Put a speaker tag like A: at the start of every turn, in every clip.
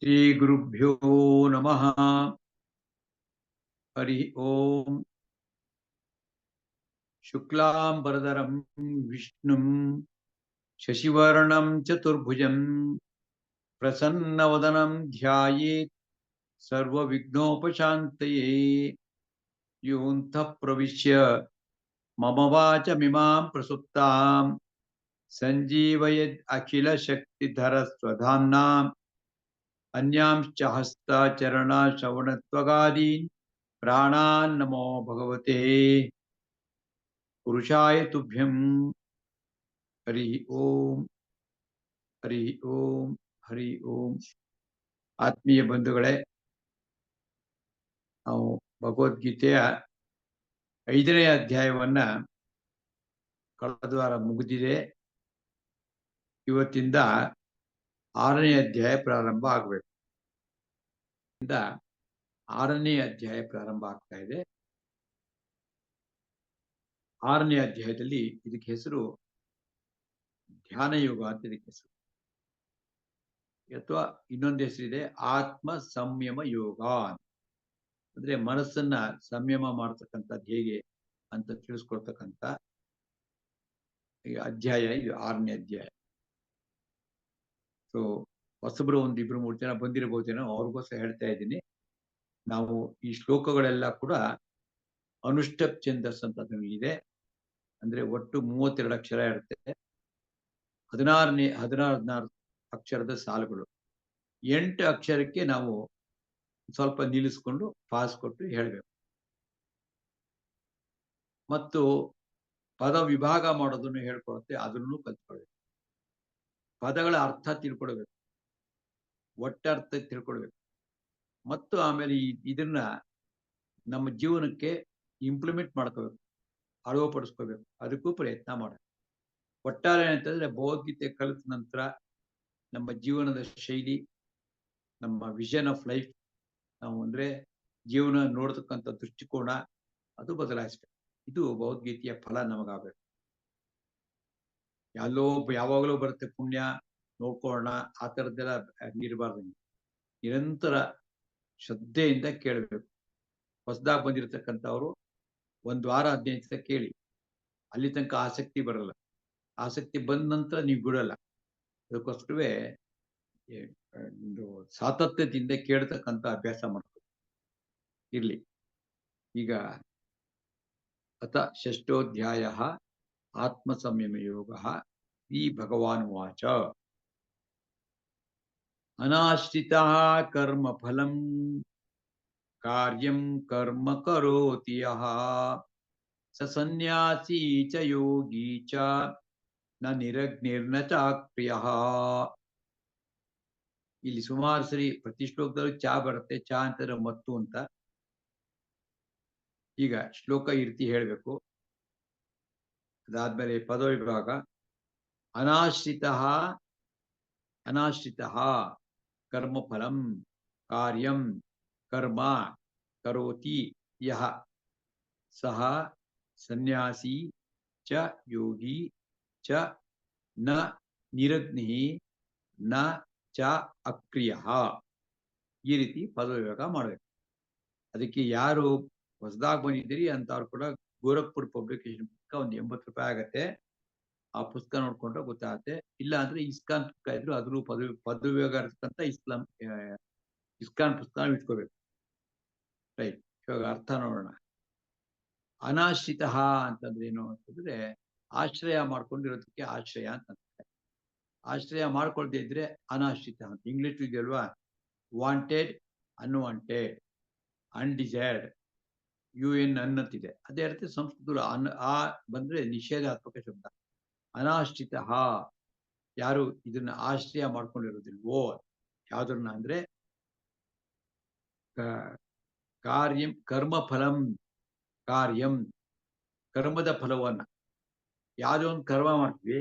A: श्रीगुरुभ्यो नमः। हरि ओम। शुक्लांबरधरं विष्णुं शशिवर्णं चतुर्भुजं प्रसन्नवदनं ध्यायेत् सर्वविघ्नोपशान्तये। योऽन्तः प्रविश्य मम वाचमिमां प्रसुप्तां सञ्जीवयेत् अखिलशक्तिधरस्वधाम्ना अन्यांश्च हस्ताचरणश्रवणत्वगादीन् प्राणान् नमो भगवते पुरुषाय तुभ्यं। हरि ओम हरि ओम हरि ओम। ಆತ್ಮೀಯ ಬಂಧುಗಳೇ, ನಾವು ಭಗವದ್ಗೀತೆಯ 5ನೇ ಅಧ್ಯಾಯವನ್ನ ಕಳೆದ ವಾರ ಮುಗಿದಿದೆ. ಇವತ್ತಿಂದ 6ನೇ ಅಧ್ಯಾಯ ಪ್ರಾರಂಭ ಆಗಬೇಕು. 6ನೇ ಅಧ್ಯಾಯ ಪ್ರಾರಂಭ ಆಗ್ತಾ ಇದೆ. 6ನೇ ಅಧ್ಯಾಯದಲ್ಲಿ ಇದಕ್ಕೆ ಹೆಸರು ಧ್ಯಾನ ಯೋಗ ಅಂತ ಇದಕ್ಕೆ ಹೆಸರು, ಅಥವಾ ಇನ್ನೊಂದು ಹೆಸರಿದೆ ಆತ್ಮ ಸಂಯಮ ಯೋಗ. ಅಂದ್ರೆ ಮನಸ್ಸನ್ನ ಸಂಯಮ ಮಾಡ್ತಕ್ಕಂಥದ್ದು ಹೇಗೆ ಅಂತ ತಿಳಿಸ್ಕೊಡ್ತಕ್ಕಂಥ ಅಧ್ಯಾಯ ಇದು 6ನೇ ಅಧ್ಯಾಯ. ಸೊ ಹೊಸಬ್ರು 1-2-3 ಜನ ಬಂದಿರಬಹುದೇನೋ, ಅವ್ರಿಗೋಸ್ಕರ ಹೇಳ್ತಾ ಇದ್ದೀನಿ. ನಾವು ಈ ಶ್ಲೋಕಗಳೆಲ್ಲ ಕೂಡ ಅನುಷ್ಟಪ್ ಛಂದಸ್ ಅಂತ ಇದೆ. ಅಂದ್ರೆ ಒಟ್ಟು 32 ಅಕ್ಷರ ಇರುತ್ತೆ. 16 ಅಕ್ಷರದ ಸಾಲುಗಳು. 8 ಅಕ್ಷರಕ್ಕೆ ನಾವು ಸ್ವಲ್ಪ ನಿಲ್ಲಿಸ್ಕೊಂಡು ಪಾಸ್ ಕೊಟ್ಟು ಹೇಳಬೇಕು. ಮತ್ತು ಪದ ವಿಭಾಗ ಮಾಡೋದನ್ನು ಹೇಳ್ಕೊಡುತ್ತೆ, ಅದನ್ನು ಕಲ್ತ್ಕೊಳ್ಬೇಕು. ಪದಗಳ ಅರ್ಥ ತಿಳ್ಕೊಳ್ಬೇಕು, ಒಟ್ಟರ್ಥ ತಿಳ್ಕೊಳ್ಬೇಕು. ಮತ್ತು ಆಮೇಲೆ ಇದನ್ನ ನಮ್ಮ ಜೀವನಕ್ಕೆ ಇಂಪ್ಲಿಮೆಂಟ್ ಮಾಡ್ಕೋಬೇಕು, ಅಳವಡಿಸ್ಕೋಬೇಕು. ಅದಕ್ಕೂ ಪ್ರಯತ್ನ ಮಾಡಬೇಕು. ಒಟ್ಟಾರೆ ಅಂತಂದ್ರೆ ಭಗವದ್ಗೀತೆ ಕಲಿತ ನಂತರ ನಮ್ಮ ಜೀವನದ ಶೈಲಿ, ನಮ್ಮ ವಿಷನ್ ಆಫ್ ಲೈಫ್, ನಾವು ಅಂದ್ರೆ ಜೀವನ ನೋಡ್ತಕ್ಕಂಥ ದೃಷ್ಟಿಕೋನ, ಅದು ಬದಲಾಯಿಸ್ಬೇಕು. ಇದು ಭಗವದ್ಗೀತೆಯ ಫಲ ನಮಗಾಗಬೇಕು. ಯಾವಾಗಲೂ ಬರುತ್ತೆ ಪುಣ್ಯ ನೋಡ್ಕೊಳ್ಳೋಣ, ಆ ಥರದ್ದೆಲ್ಲ ಇರಬಾರ್ದು. ನಿರಂತರ ಶ್ರದ್ಧೆಯಿಂದ ಕೇಳಬೇಕು. ಹೊಸದಾಗಿ ಬಂದಿರತಕ್ಕಂಥವ್ರು 1 ವಾರ 15 ದಿವಸ ಕೇಳಿ, ಅಲ್ಲಿ ತನಕ ಆಸಕ್ತಿ ಬರಲ್ಲ. ಆಸಕ್ತಿ ಬಂದ ನಂತರ ನೀವು ಬಿಡಲ್ಲ. ಅದಕ್ಕೋಸ್ಕರವೇ ಒಂದು ಸಾತತ್ಯದಿಂದ ಕೇಳ್ತಕ್ಕಂಥ ಅಭ್ಯಾಸ ಮಾಡ್ಬೇಕು. ಇರ್ಲಿ. ಈಗ ಅಥ 6ೋಧ್ಯಾಯ ಆತ್ಮ ಸಂಯಮ ಯೋಗ. ಈ ಭಗವಾನ್ ವಾಚ ಅನಾಶ್ರಿತಃ ಕರ್ಮ ಫಲಂ ಕಾರ್ಯಂ ಕರ್ಮ ಕರೋತಿ ಯಃ ಸ ಸನ್ಯಾಸಿ ಚ ಯೋಗಿ ಚ ನ ನಿರಗ್ನಿರ್ನ ಚಾಕ್ರಿಯಃ. ಇಲ್ಲಿ ಸುಮಾರು ಸರಿ ಪ್ರತಿ ಶ್ಲೋಕದಲ್ಲೂ ಚಾ ಬರುತ್ತೆ. ಚಾ ಅಂತಂದ್ರೆ ಮತ್ತು ಅಂತ. ಈಗ ಶ್ಲೋಕ ಈ ರೀತಿ ಹೇಳಬೇಕು. ಅದಾದ್ಮೇಲೆ ಪದ ವಿಭಾಗ. ಅನಾಶ್ರಿತಃ ಕರ್ಮಫಲಂ ಕಾರ್ಯಂ ಕರ್ಮ ಕರೋತಿ ಯಃ ಸಹ ಸನ್ಯಾಸಿ ಚ ಯೋಗಿ ಚ ನ ನಿರಗ್ನಿ ನ ಚ ಅಕ್ರಿಯಃ. ಈ ರೀತಿ ಪದ ವಿಭಾಗ ಮಾಡಬೇಕು. ಅದಕ್ಕೆ ಯಾರು ಹೊಸದಾಗಿ ಬಂದಿದ್ದೀರಿ ಅಂತವ್ರು ಕೂಡ ಗೋರಖ್ಪುರ್ ಪಬ್ಲಿಕೇಶನ್ ಪುಸ್ತಕ ಒಂದು 80 ರೂಪಾಯಿ ಆಗತ್ತೆ. ಆ ಪುಸ್ತಕ ನೋಡ್ಕೊಂಡ್ರೆ ಗೊತ್ತಾಗತ್ತೆ. ಇಲ್ಲ ಅಂದ್ರೆ ಇಸ್ಕಾನ್ ಪುಸ್ತಕ ಇದ್ರು ಅದ್ರೂ ಪದ ವಿಭಾಗ ಇರ್ತಕ್ಕಂಥ ಇಸ್ಕಾನ್ ಪುಸ್ತಕ ಇಟ್ಕೋಬೇಕು. ರೈಟ್. ಇವಾಗ ಅರ್ಥ ನೋಡೋಣ. ಅನಾಶ್ರಿತ ಅಂತಂದ್ರೆ ಏನು ಅಂತಂದ್ರೆ ಆಶ್ರಯ ಮಾಡ್ಕೊಂಡಿರೋದಕ್ಕೆ ಆಶ್ರಯ ಅಂತ. ಆಶ್ರಯ ಮಾಡ್ಕೊಳ್ದೇ ಇದ್ರೆ ಅನಾಶ್ರಿತ ಅಂತ. ಇಂಗ್ಲಿಷ್ ಇದೆಯಲ್ವಾ, ವಾಂಟೆಡ್, ಅನ್ವಾಂಟೆಡ್, ಅನ್ಡಿಸೈರ್ಡ್, UN ಅನ್ನತ್ತಿದೆ. ಅದೇ ಅರ್ಥ ಸಂಸ್ಕೃತದಲ್ಲಿ ಆ ಬಂದ್ರೆ ನಿಷೇಧಾತ್ಮಕ ಶಬ್ದ. ಅನಾಶ್ರಿತ ಯಾರು ಇದನ್ನ ಆಶ್ರಯ ಮಾಡ್ಕೊಂಡಿರೋದಿಲ್ವೋ, ಯಾವ್ದನ್ನ ಅಂದ್ರೆ ಕಾರ್ಯಂ ಕರ್ಮ ಫಲಂ, ಕಾರ್ಯಂ ಕರ್ಮದ ಫಲವನ್ನ, ಯಾವುದೋ ಒಂದು ಕರ್ಮ ಮಾಡ್ತೀವಿ,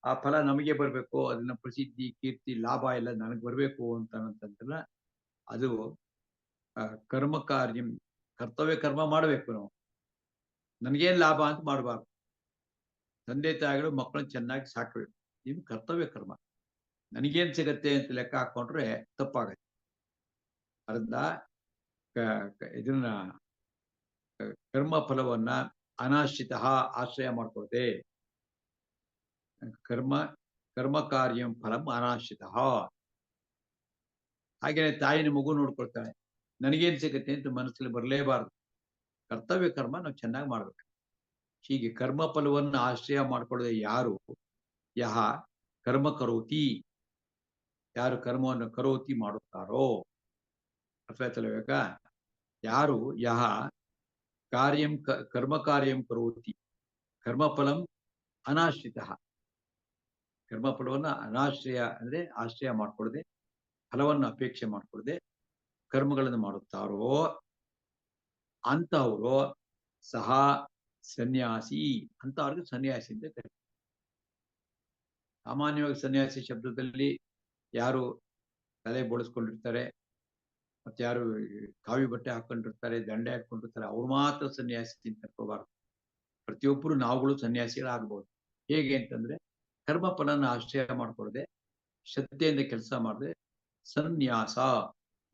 A: ಆ ಫಲ ನಮಗೆ ಬರಬೇಕು, ಅದನ್ನ ಪ್ರಸಿದ್ಧಿ ಕೀರ್ತಿ ಲಾಭ ಎಲ್ಲ ನನಗೆ ಬರಬೇಕು ಅಂತಂದ್ರೆ ಅದು ಕರ್ಮ ಕಾರ್ಯಂ. ಕರ್ತವ್ಯ ಕರ್ಮ ಮಾಡಬೇಕು. ನಾವು ನನಗೇನು ಲಾಭ ಅಂತ ಮಾಡಬಾರ್ದು. ತಂದೆ ತಾಯಿಗಳು ಮಕ್ಕಳನ್ನ ಚೆನ್ನಾಗಿ ಸಾಕಬೇಕು, ಇದು ಕರ್ತವ್ಯ ಕರ್ಮ. ನನಗೇನು ಸಿಗತ್ತೆ ಅಂತ ಲೆಕ್ಕ ಹಾಕೊಂಡ್ರೆ ತಪ್ಪಾಗತ್ತೆ. ಅರ್ಧ ಇದನ್ನ ಕರ್ಮ ಫಲವನ್ನ ಅನಾಶ್ರಿತ ಆಶ್ರಯ ಮಾಡ್ಕೊಳ್ದೆ. ಕರ್ಮ ಕಾರ್ಯಂ ಫಲಂ ಅನಾಶ್ರಿತ. ಹಾಗೇನೆ ತಾಯಿನ ಮಗು ನೋಡ್ಕೊಳ್ತಾಳೆ, ನನಗೇನ್ ಸಿಗುತ್ತೆ ಅಂತ ಮನಸ್ಸಲ್ಲಿ ಬರಲೇಬಾರದು. ಕರ್ತವ್ಯ ಕರ್ಮ ನಾವು ಚೆನ್ನಾಗಿ ಮಾಡ್ಬೇಕು. ಹೀಗೆ ಕರ್ಮ ಫಲವನ್ನು ಆಶ್ರಯ ಮಾಡ್ಕೊಳ್ಳದೆ ಯಾರು ಯಹ ಕರ್ಮ ಕರೋತಿ, ಯಾರು ಕರ್ಮವನ್ನು ಕರೋತಿ ಮಾಡುತ್ತಾರೋ, ಅರ್ಥ ಆಯ್ತಲ್ಲ? ಯಾರು ಯಹ ಕಾರ್ಯಂ ಕರ್ಮ ಕಾರ್ಯಂ ಕರೋತಿ ಕರ್ಮಫಲಂ ಅನಾಶ್ರಿತ, ಕರ್ಮಫಲವನ್ನ ಅನಾಶ್ರಯ ಅಂದ್ರೆ ಆಶ್ರಯ ಮಾಡ್ಕೊಳ್ಳದೆ, ಫಲವನ್ನು ಅಪೇಕ್ಷೆ ಮಾಡ್ಕೊಳ್ಳದೆ ಕರ್ಮಗಳನ್ನು ಮಾಡುತ್ತಾರೋ ಅಂತವರು ಸಹ ಸನ್ಯಾಸಿ, ಅಂತ ಅವ್ರಿಗೆ ಸನ್ಯಾಸಿ ಅಂತ ಕರೀತಾರೆ. ಸಾಮಾನ್ಯವಾಗಿ ಸನ್ಯಾಸಿ ಶಬ್ದದಲ್ಲಿ ಯಾರು ತಲೆ ಬೋಳಿಸ್ಕೊಂಡಿರ್ತಾರೆ, ಮತ್ತೆ ಯಾರು ಕಾವಿ ಬಟ್ಟೆ ಹಾಕೊಂಡಿರ್ತಾರೆ, ದಂಡೆ ಹಾಕೊಂಡಿರ್ತಾರೆ, ಅವ್ರು ಮಾತ್ರ ಸನ್ಯಾಸಿ ಅಂತ ಕರ್ಕೋಬಾರ್ದು. ಪ್ರತಿಯೊಬ್ಬರು ನಾವುಗಳು ಸನ್ಯಾಸಿಗಳಾಗಬಹುದು. ಹೇಗೆ ಅಂತಂದ್ರೆ ಕರ್ಮ ಫಲನ ಆಶ್ರಯ ಮಾಡ್ಕೊಳ್ಳದೆ, ಶ್ರದ್ಧೆಯಿಂದ ಕೆಲಸ ಮಾಡದೆ ಸನ್ಯಾಸ,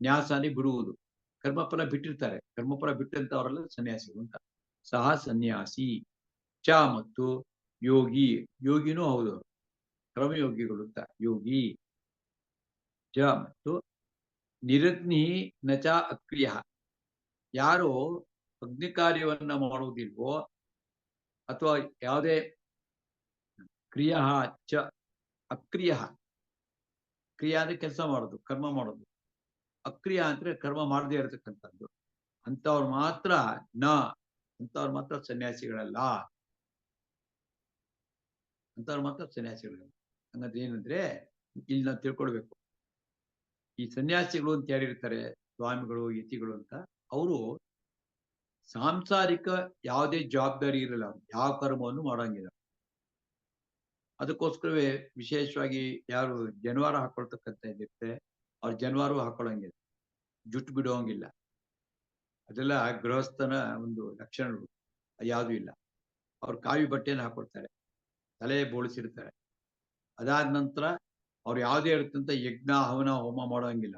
A: ನ್ಯಾಸನೇ ಬಿಡುವುದು. ಕರ್ಮಫಲ ಬಿಟ್ಟಿರ್ತಾರೆ, ಕರ್ಮಫಲ ಬಿಟ್ಟಂತವರೆಲ್ಲ ಸನ್ಯಾಸಿಗಳು ಅಂತ. ಸಹ ಸನ್ಯಾಸಿ ಚ ಮತ್ತು ಯೋಗಿ, ಯೋಗಿನೂ ಹೌದು, ಕರ್ಮಯೋಗಿಗಳು ಅಂತ ಯೋಗಿ. ಚ ಮತ್ತು ನಿರಗ್ನಿ ನಚ ಅಕ್ರಿಯ, ಯಾರು ಅಗ್ನಿ ಕಾರ್ಯವನ್ನ ಮಾಡುವುದಿಲ್ವೋ ಅಥವಾ ಯಾವುದೇ ಕ್ರಿಯ ಚ ಅಕ್ರಿಯ, ಕ್ರಿಯಾ ಅಂದ್ರೆ ಕೆಲಸ ಮಾಡೋದು, ಕರ್ಮ ಮಾಡೋದು. ಅಕ್ರಿಯ ಅಂದ್ರೆ ಕರ್ಮ ಮಾಡದೇ ಇರತಕ್ಕಂಥದ್ದು. ಅಂತವ್ರು ಮಾತ್ರ ಅಂತವ್ರು ಮಾತ್ರ ಸನ್ಯಾಸಿಗಳಲ್ಲ, ಅಂತವ್ರು ಮಾತ್ರ ಸನ್ಯಾಸಿಗಳಲ್ಲ. ಹಂಗಂದ್ರೆ ಏನಂದ್ರೆ ಇಲ್ಲಿ ನಾವು ತಿಳ್ಕೊಳ್ಬೇಕು, ಈ ಸನ್ಯಾಸಿಗಳು ಅಂತ ಯಾರಿರ್ತಾರೆ, ಸ್ವಾಮಿಗಳು ಯತಿಗಳು ಅಂತ, ಅವರು ಸಾಂಸಾರಿಕ ಯಾವುದೇ ಜವಾಬ್ದಾರಿ ಇರಲ್ಲ, ಯಾವ ಕರ್ಮವನ್ನು ಮಾಡಂಗಿಲ್ಲ. ಅದಕ್ಕೋಸ್ಕರವೇ ವಿಶೇಷವಾಗಿ ಯಾರು ಜನವಾರ ಹಾಕೊಳ್ತಕ್ಕಂಥ ಇರುತ್ತೆ, ಅವ್ರು ಜನವಾರು ಹಾಕೊಳ್ಳಂಗಿಲ್ಲ, ಜುಟ್ಟು ಬಿಡುವಂಗಿಲ್ಲ. ಅದೆಲ್ಲ ಗೃಹಸ್ಥನ ಒಂದು ಲಕ್ಷಣಗಳು, ಯಾವುದೂ ಇಲ್ಲ. ಅವ್ರು ಕಾವಿ ಬಟ್ಟೆಯನ್ನು ಹಾಕೊಳ್ತಾರೆ, ತಲೆ ಬೋಳಿಸಿರ್ತಾರೆ. ಅದಾದ ನಂತರ ಅವ್ರು ಯಾವುದೇ ಇರ್ತಂತ ಯಜ್ಞ ಹವನ ಹೋಮ ಮಾಡೋಂಗಿಲ್ಲ.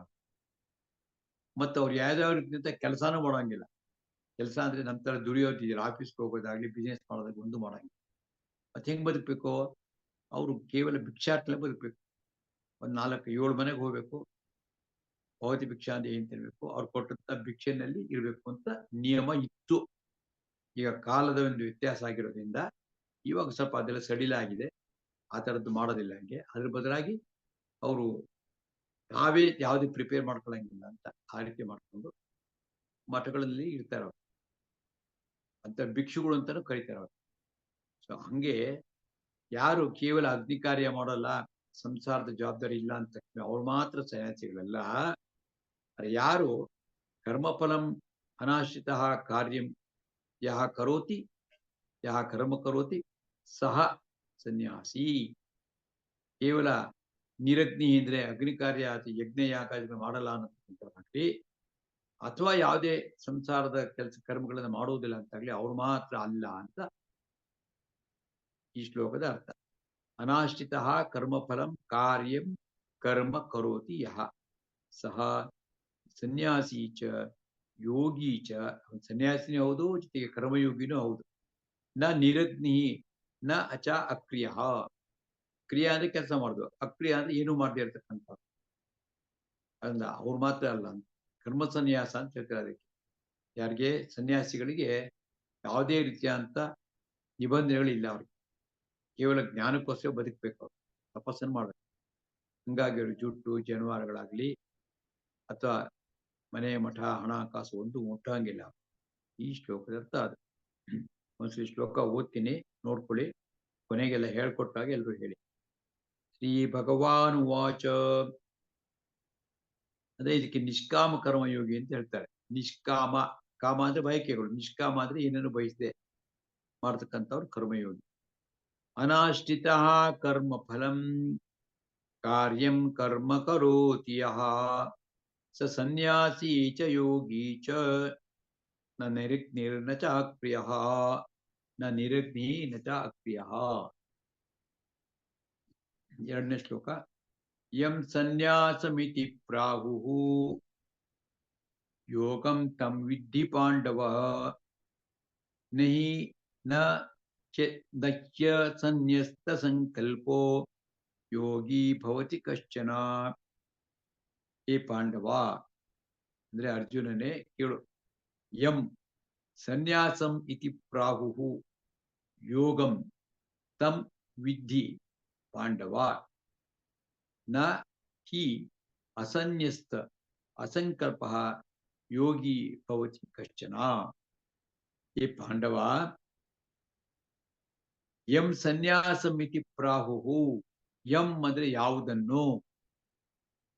A: ಮತ್ತು ಅವ್ರು ಯಾವ್ಯಾವ ರೀತಿಯಂತ ಕೆಲಸನೂ ಮಾಡೋಂಗಿಲ್ಲ. ಕೆಲಸ ಅಂದ್ರೆ ನಂತರ ದುಡಿಯೋದಿಲ್ಲ, ಆಫೀಸ್ಗೆ ಹೋಗೋದಾಗ್ಲಿ ಬಿಸ್ನೆಸ್ ಮಾಡೋದಾಗ್ಲಿ ಒಂದು ಮಾಡೋಂಗಿಲ್ಲ. ಮತ್ತೆ ಹೆಂಗ್ ಬದುಕಬೇಕು? ಅವರು ಕೇವಲ ಭಿಕ್ಷಾಟನೆ ಬದುಕಬೇಕು. ಒಂದು 4-7 ಮನೆಗೆ ಹೋಗ್ಬೇಕು, ಭವತಿ ಭಿಕ್ಷಾ ಅಂತ ಏನ್ ತಿನ್ಬೇಕು, ಅವ್ರು ಕೊಟ್ಟಂತ ಭಿಕ್ಷೆನಲ್ಲಿ ಇರಬೇಕು ಅಂತ ನಿಯಮ ಇತ್ತು. ಈಗ ಕಾಲದ ಒಂದು ವ್ಯತ್ಯಾಸ ಆಗಿರೋದ್ರಿಂದ ಇವಾಗ ಸ್ವಲ್ಪ ಅದೆಲ್ಲ ಸಡಿಲ ಆಗಿದೆ, ಆ ಥರದ್ದು ಮಾಡೋದಿಲ್ಲ. ಹಂಗೆ ಅದ್ರ ಬದಲಾಗಿ ಅವರು ತಾವೇ ಯಾವ್ದು ಪ್ರಿಪೇರ್ ಮಾಡ್ಕೊಳಂಗಿಲ್ಲ ಅಂತ ಆ ರೀತಿ ಮಾಡ್ಕೊಂಡು ಮಠಗಳಲ್ಲಿ ಇರ್ತಾರೆ ಅವ್ರು, ಅಂತ ಭಿಕ್ಷುಗಳು ಅಂತಾನು ಕರೀತಾರೆ ಅವ್ರು. ಸೊ ಹಂಗೆ ಯಾರು ಕೇವಲ ಅಗ್ನಿ ಕಾರ್ಯ ಮಾಡೋಲ್ಲ, ಸಂಸಾರದ ಜವಾಬ್ದಾರಿ ಇಲ್ಲ ಅಂತ ಅವ್ರು ಮಾತ್ರ ಸನ್ಯಾಸಿಗಳಲ್ಲ. ಯಾರು ಕರ್ಮಫಲಂ ಅನಾಶ್ರಿತ ಕಾರ್ಯಂ ಯಹ ಕರೋತಿ, ಯಹ ಕರ್ಮ ಕರೋತಿ ಸಹ ಸನ್ಯಾಸಿ. ಕೇವಲ ನಿರಗ್ನಿ ಅಂದ್ರೆ ಅಗ್ನಿ ಕಾರ್ಯ ಅಥವಾ ಯಜ್ಞ ಯಾಗ ಮಾಡಲ್ಲ ಅನ್ನೋದಾಗ್ಲಿ, ಅಥವಾ ಯಾವುದೇ ಸಂಸಾರದ ಕೆಲಸ ಕರ್ಮಗಳನ್ನು ಮಾಡುವುದಿಲ್ಲ ಅಂತಾಗ್ಲಿ ಅವ್ರು ಮಾತ್ರ ಅಲ್ಲ ಅಂತ ಈ ಶ್ಲೋಕದ ಅರ್ಥ. ಅನಾಶ್ರಿತ ಕರ್ಮಫಲಂ ಕಾರ್ಯಂ ಕರ್ಮ ಕರೋತಿ ಯಹ ಸಹ ಸನ್ಯಾಸಿ ಚ ಯೋಗಿ ಚ, ಸನ್ಯಾಸಿನೇ ಹೌದು, ಜೊತೆಗೆ ಕರ್ಮಯೋಗಿನೂ ಹೌದು. ನ ನಿರಗ್ನಿ ನ ಅಚ ಅಕ್ರಿಯ, ಕ್ರಿಯಾ ಅಂದ್ರೆ ಕೆಲಸ ಮಾಡುದು, ಅಕ್ರಿಯ ಅಂದ್ರೆ ಏನು ಮಾಡದೇ ಇರ್ತಕ್ಕಂಥ ಅಲ್ಲ, ಅವ್ರು ಮಾತ್ರ ಅಲ್ಲ ಅಂತ. ಕರ್ಮ ಸನ್ಯಾಸ ಅಂತ ಹೇಳ್ತಾರೆ ಅದಕ್ಕೆ. ಯಾರಿಗೆ? ಸನ್ಯಾಸಿಗಳಿಗೆ ಯಾವುದೇ ರೀತಿಯ ಅಂತ ನಿಬಂಧನೆಗಳಿಲ್ಲ. ಅವ್ರಿಗೆ ಕೇವಲ ಜ್ಞಾನಕ್ಕೋಸ್ಕರ ಬದುಕಬೇಕು, ಅವ್ರು ತಪಸ್ಸನ್ನು ಮಾಡಬೇಕು. ಹಂಗಾಗಿ ಅವರು ಜುಟ್ಟು ಜಾನುವಾರುಗಳಾಗ್ಲಿ ಅಥವಾ ಮನೆ ಮಠ ಹಣ ಕಾಸು ಒಂದು ಮುಟ್ಟಂಗಿಲ್ಲ. ಈ ಶ್ಲೋಕದ ಅರ್ಥ ಅದು. ಒಂದ್ಸರಿ ಶ್ಲೋಕ ಓದ್ತೀನಿ, ನೋಡ್ಕೊಳ್ಳಿ, ಕೊನೆಗೆಲ್ಲ ಹೇಳ್ಕೊಟ್ಟಾಗ ಎಲ್ರು ಹೇಳಿ. ಶ್ರೀ ಭಗವಾನ್ ವಾಚ, ಅಂದ್ರೆ ಇದಕ್ಕೆ ನಿಷ್ಕಾಮ ಕರ್ಮಯೋಗಿ ಅಂತ ಹೇಳ್ತಾರೆ. ನಿಷ್ಕಾಮ, ಕಾಮ ಅಂದ್ರೆ ಬಯಕೆಗಳು, ನಿಷ್ಕಾಮ ಅಂದ್ರೆ ಏನನ್ನು ಬಯಸದೆ ಮಾಡ್ತಕ್ಕಂಥವ್ರು ಕರ್ಮಯೋಗಿ. ಅನಾಶ್ರಿತ ಕರ್ಮ ಫಲಂ ಕಾರ್ಯಂ ಕರ್ಮ ಕರೋತಿ ಯಃ ಸ ಸನ್ಯಾಸಿ ಚ ಯೋಗಿ ಚ ನ ನಿರಗ್ನಿರ್ನ ಚ ಅಕ್ರಿಯಃ, ನ ನಿರಗ್ನಿ ನ ಚ ಅಕ್ರಿಯಃ. ಎರಡನೇ ಶ್ಲೋಕ. ಯಂ ಸನ್ಯಾಸಮಿತಿ ಪ್ರಾಹುಃ ಯೋಗಂ ತಂ ವಿದ್ಧಿ ಪಾಂಡವ ನಹಿ ನ ದಕ್ಷ್ಯ ಸನ್ಯಸ್ತ ಸಂಕಲ್ಪೋ ಯೋಗಿ ಭವತಿ ಕಶ್ಚನ. ಏ ಪಾಂಡವ ಅಂದ್ರೆ ಅರ್ಜುನನೇ ಕೇಳು. ಯಂ ಸನ್ಯಾಸಂ ಇತಿ ಪ್ರಾಹುಹು ಯೋಗಂ ತಂ ವಿದ್ಧಿ ಪಾಂಡವ ನ ಹಿ ಅಸನ್ಯಸ್ತ ಅಸಂಕಲ್ಪ ಯೋಗಿ ಭವತಿ ಕಶ್ಚನ. ಏ ಪಾಂಡವ, ಯಂ ಸನ್ಯಾಸಂ ಇತಿ ಪ್ರಾಹುಹು, ಯಂ ಅಂದ್ರೆ ಯಾವುದನ್ನು,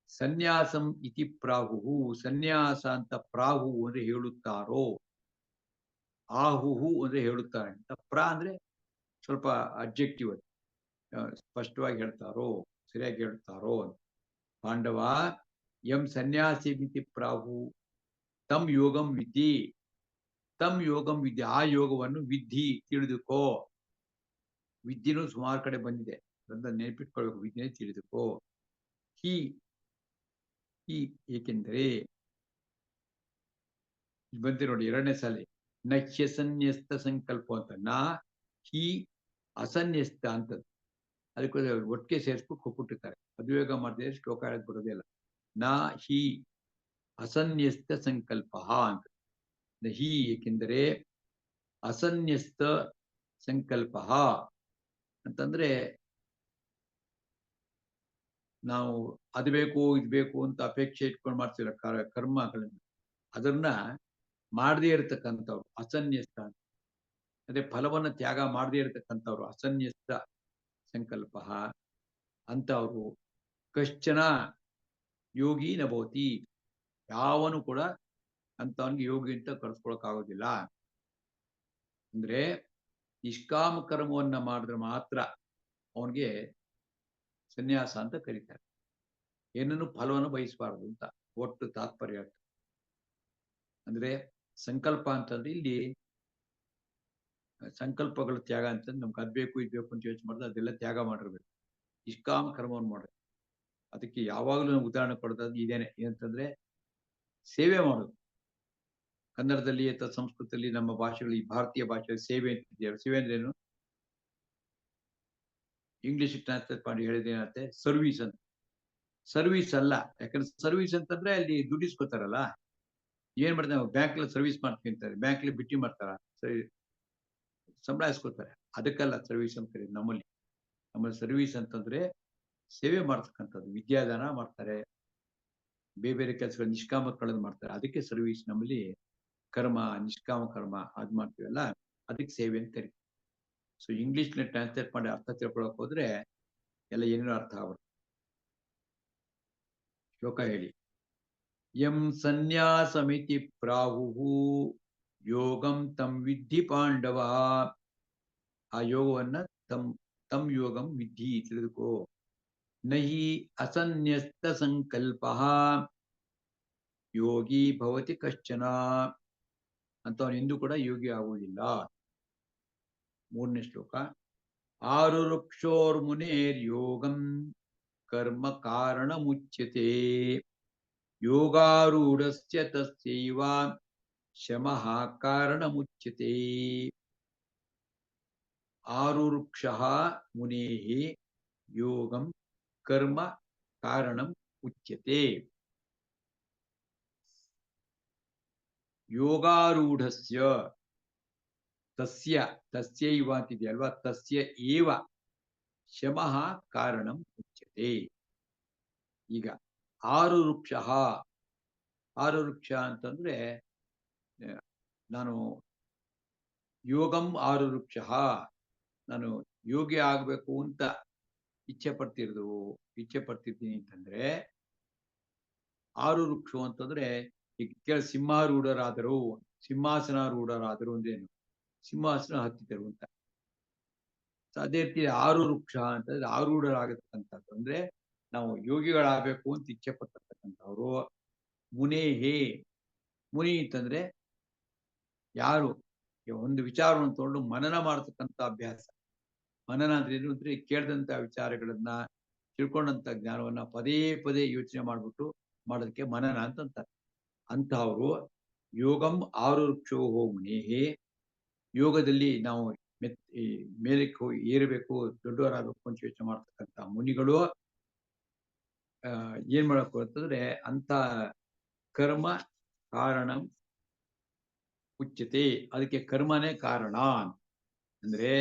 A: ಸನ್ಯಾಸಂ ಇತಿ ಪ್ರಾಹುಹು ಸನ್ಯಾಸ ಅಂತ ಪ್ರಾಹುಹು ಅಂದ್ರೆ ಹೇಳುತ್ತಾರೋ, ಆಹುಹು ಅಂದ್ರೆ ಹೇಳುತ್ತಾರೆ ಅಂತ, ಅಂದ್ರೆ ಸ್ವಲ್ಪ ಅಬ್ಜೆಕ್ಟಿವ್ ಅದು, ಸ್ಪಷ್ಟವಾಗಿ ಹೇಳ್ತಾರೋ ಸರಿಯಾಗಿ ಹೇಳ್ತಾರೋ. ಪಾಂಡವ ಯಂ ಸನ್ಯಾಸಿ ಮಿತಿ ಪ್ರಾಹು ತಮ್ ಯೋಗಂ ವಿಧಿ, ತಮ್ ಯೋಗಂ ವಿಧಿ ಆ ಯೋಗವನ್ನು ವಿಧಿ ತಿಳಿದುಕೋ. ವಿದ್ಯೆನೂ ಸುಮಾರು ಕಡೆ ಬಂದಿದೆ, ಅದನ್ನ ನೆನಪಿಟ್ಕೊಳ್ಬೇಕು. ವಿದ್ಯೆ ತಿಳಿದುಕೋ. ಹಿ ಹಿ ಏಕೆಂದರೆ ಬಂದೆ ನೋಡಿ ಎರಡನೇ ಸಾಲಿ, ನಹ್ಯ ಸನ್ಯಸ್ತ ಸಂಕಲ್ಪ ಅಂತ, ನಾ ಹಿ ಅಸನ್ಯಸ್ತ ಅಂತದ್ದು, ಅದಕ್ಕೆ ಒಟ್ಟಿಗೆ ಸೇರಿಸ್ಬಿಟ್ಟು ಕೊಟ್ಬಿಟ್ಟಿರ್ತಾರೆ. ಅದ್ವೇಗ ಮಾಡಿದ್ರೆ ಶ್ಲೋಕ ಹೇಳಕ್ ಬರೋದಿಲ್ಲ. ನಾ ಹಿ ಅಸನ್ಯಸ್ತ ಸಂಕಲ್ಪ ಅಂತ. ಹಿ ಏಕೆಂದರೆ ಅಸನ್ಯಸ್ತ ಸಂಕಲ್ಪ ಅಂತಂದ್ರೆ ನಾವು ಅದು ಬೇಕು ಇದು ಬೇಕು ಅಂತ ಅಪೇಕ್ಷೆ ಇಟ್ಕೊಂಡು ಮಾಡ್ತೀರ ಕರ್ಮಗಳನ್ನ, ಅದನ್ನ ಮಾಡದೇ ಇರತಕ್ಕಂಥವ್ರು ಅಸನ್ಯಸ್ತ ಅಂತ. ಅದೇ ಫಲವನ್ನ ತ್ಯಾಗ ಮಾಡದೇ ಇರತಕ್ಕಂಥವ್ರು ಅಸನ್ಯಸ್ತ ಸಂಕಲ್ಪ ಅಂತ. ಅವರು ಕಶ್ಚನ ಯೋಗಿ ನಭವತಿ, ಯಾವನು ಕೂಡ ಅಂತವನಿಗೆ ಯೋಗಿ ಅಂತ ಕರೆಸ್ಕೊಳಕ್ ಆಗೋದಿಲ್ಲ. ಅಂದ್ರೆ ನಿಷ್ಕಾಮ ಕರ್ಮವನ್ನ ಮಾಡಿದ್ರೆ ಮಾತ್ರ ಅವನಿಗೆ ಸನ್ಯಾಸ ಅಂತ ಕರೀತಾರೆ. ಏನನ್ನು ಫಲವನ್ನು ಬಯಸಬಾರದು ಅಂತ ಒಟ್ಟು ತಾತ್ಪರ್ಯ. ಅಂದ್ರೆ ಸಂಕಲ್ಪ ಅಂತಂದ್ರೆ ಇಲ್ಲಿ ಸಂಕಲ್ಪಗಳು ತ್ಯಾಗ ಅಂತಂದ್ರೆ ನಮ್ಗೆ ಅದ್ ಬೇಕು ಇದು ಬೇಕು ಅಂತ ಯೋಚನೆ ಮಾಡಿದ್ರೆ ಅದೆಲ್ಲ ತ್ಯಾಗ ಮಾಡಿರ್ಬೇಕು. ನಿಷ್ಕಾಮ ಕರ್ಮವನ್ನು ಮಾಡ್ಬೇಕು. ಅದಕ್ಕೆ ಯಾವಾಗಲೂ ಉದಾಹರಣೆ ಕೊಡೋದು ಇದೇನೆ, ಏನಂತಂದ್ರೆ ಸೇವೆ ಮಾಡೋದು. ಕನ್ನಡದಲ್ಲಿ ಅಥವಾ ಸಂಸ್ಕೃತದಲ್ಲಿ ನಮ್ಮ ಭಾಷೆಗಳು, ಈ ಭಾರತೀಯ ಭಾಷೆಯಲ್ಲಿ ಸೇವೆ ಅಂತಿದ್ದೇವೆ. ಸೇವೆ ಅಂದ್ರೆ ಏನು? ಇಂಗ್ಲಿಷ್ ಟ್ರಾನ್ಸ್ಲೇಟ್ ಮಾಡಿ ಹೇಳಿದೇನಂತೆ ಸರ್ವಿಸ್ ಅಂತ. ಸರ್ವಿಸ್ ಅಲ್ಲ, ಯಾಕಂದ್ರೆ ಸರ್ವಿಸ್ ಅಂತಂದ್ರೆ ಅಲ್ಲಿ ದುಡ್ಡಿಸ್ಕೊತಾರಲ್ಲ. ಏನ್ ಮಾಡ್ತಾರೆ ನಾವು ಬ್ಯಾಂಕ್ಲಿ ಸರ್ವಿಸ್ ಮಾಡ್ತೀವಿ ಅಂತಾರೆ, ಬ್ಯಾಂಕ್ಲಿ ಬಿಟ್ಟಿ ಮಾಡ್ತಾರ, ಸರಿ ಸಂಬಳ ಇಸ್ಕೊತಾರೆ. ಅದಕ್ಕಲ್ಲ ಸರ್ವಿಸ್ ಅಂತ ಕರೀದು. ನಮ್ಮಲ್ಲಿ ಸರ್ವಿಸ್ ಅಂತಂದ್ರೆ ಸೇವೆ ಮಾಡ್ತಕ್ಕಂಥದ್ದು. ವಿದ್ಯಾದಾನ ಮಾಡ್ತಾರೆ, ಬೇರೆ ಬೇರೆ ಕೆಲಸಗಳು ನಿಷ್ಕಾಮಗಳನ್ನು ಮಾಡ್ತಾರೆ, ಅದಕ್ಕೆ ಸರ್ವಿಸ್. ನಮ್ಮಲ್ಲಿ ಕರ್ಮ ನಿಷ್ಕಾಮ ಕರ್ಮ ಅದ್ ಮಾಡ್ತೀವಲ್ಲ, ಅದಕ್ಕೆ ಸೇವೆ ಅಂತ ಕರೀತೀವಿ. ಸೊ ಇಂಗ್ಲಿಷ್ನ ಟ್ರಾನ್ಸ್ಲೇಟ್ ಮಾಡಿ ಅರ್ಥ ತಿಳ್ಕೊಳಕ್ ಹೋದ್ರೆ ಎಲ್ಲ ಏನೇನೋ ಅರ್ಥ ಆಗುತ್ತೆ. ಶ್ಲೋಕ ಹೇಳಿ. ಯಂ ಸನ್ಯಾಸಮಿತಿ ಪ್ರಾಹುಹು ಯೋಗಂ ತಂ ವಿದ್ಧಿ ಪಾಂಡವ. ಆ ಯೋಗವನ್ನ ತಂ ಯೋಗಂ ವಿದ್ಧಿ ತಿಳಿದುಕೋ. ನಹಿ ಅಸನ್ಯಸ್ತ ಸಂಕಲ್ಪ ಯೋಗಿ ಭವತಿ ಕಶ್ಚನ ಅಂತವನೆಂದೂ ಕೂಡ ಯೋಗಿ ಆಗುವುದಿಲ್ಲ. ಮೂರನೇ ಶ್ಲೋಕ. ಆರುರುಕ್ಷೋರ್ಮುನೇರ್ ಯೋಗಂ ಕರ್ಮ ಕಾರಣ ಮುಚ್ಯತೆ ಯೋಗಾರೂಢಸ್ಯ ತಸ್ಯೈವ ಶಮಃ ಕಾರಣ ಮುಚ್ಯತೆ. ಆರುರುಕ್ಷಃ ಮುನೇಃ ಯೋಗಂ ಕರ್ಮ ಕಾರಣಂ ಉಚ್ಯತೆ. ಯೋಗಾರೂಢಸ್ಯ ತಸ್ಯೈವ ಅಂತಿದೆಯಲ್ವಾ, ತಸ್ಯ ಏವ ಶಮಃ ಕಾರಣಂ ಉಚ್ಯತೆ. ಈಗ ಆರುರುಕ್ಷಃ, ಆರುರುಕ್ಷ ಅಂತಂದ್ರೆ ನಾನು ಯೋಗಂ ಆರುರುಕ್ಷಃ, ನಾನು ಯೋಗಿ ಆಗ್ಬೇಕು ಅಂತ ಇಚ್ಛೆ ಪಡ್ತಿರ್ತೀನಿ ಅಂತಂದ್ರೆ, ಆರುರುಕ್ಷು ಅಂತಂದ್ರೆ ಈಗ ಸಿಂಹಾರೂಢರಾದರು, ಸಿಂಹಾಸನಾರೂಢರಾದರು ಅಂದ್ರೇನು? ಸಿಂಹಾಸನ ಹತ್ತಿದರು ಅಂತ. ಅದೇ ರೀತಿ ಆರುರುಕ್ಷ ಅಂತಂದ್ರೆ ಆರೂಢರಾಗತಕ್ಕಂಥದ್ದು, ಅಂದ್ರೆ ನಾವು ಯೋಗಿಗಳಾಗಬೇಕು ಅಂತ ಇಚ್ಛೆ ಪಡ್ತಕ್ಕಂಥವ್ರು. ಮುನೇಹೇ, ಮುನಿ ಅಂತಂದ್ರೆ ಯಾರು ಒಂದು ವಿಚಾರವನ್ನು ತಗೊಂಡು ಮನನ ಮಾಡತಕ್ಕಂಥ ಅಭ್ಯಾಸ. ಮನನ ಅಂದ್ರೆ ಏನು ಅಂದ್ರೆ ಕೇಳಿದಂತ ವಿಚಾರಗಳನ್ನ, ತಿಳ್ಕೊಂಡಂತ ಜ್ಞಾನವನ್ನ ಪದೇ ಪದೇ ಯೋಚನೆ ಮಾಡ್ಬಿಟ್ಟು ಮಾಡೋದಕ್ಕೆ ಮನನ ಅಂತಂತಾರೆ. ಅಂತಹವರು ಯೋಗಂ ಆರುಕ್ಷೋ ಮುನೇಹೇ, ಯೋಗದಲ್ಲಿ ನಾವು ಮೇಲಕ್ಕೆ ಹೋಗಿ ಏರಬೇಕು, ದೊಡ್ಡವರಾಗಬೇಕು ಅಂತ ಯೋಚನೆ ಮಾಡ್ತಕ್ಕಂಥ ಮುನಿಗಳು ಏನ್ ಮಾಡಬೇಕು ಅಂತಂದ್ರೆ ಅಂತ ಕರ್ಮ ಕಾರಣ ಉಚ್ಯತೆ, ಅದಕ್ಕೆ ಕರ್ಮನೇ ಕಾರಣ. ಅಂದ್ರೆ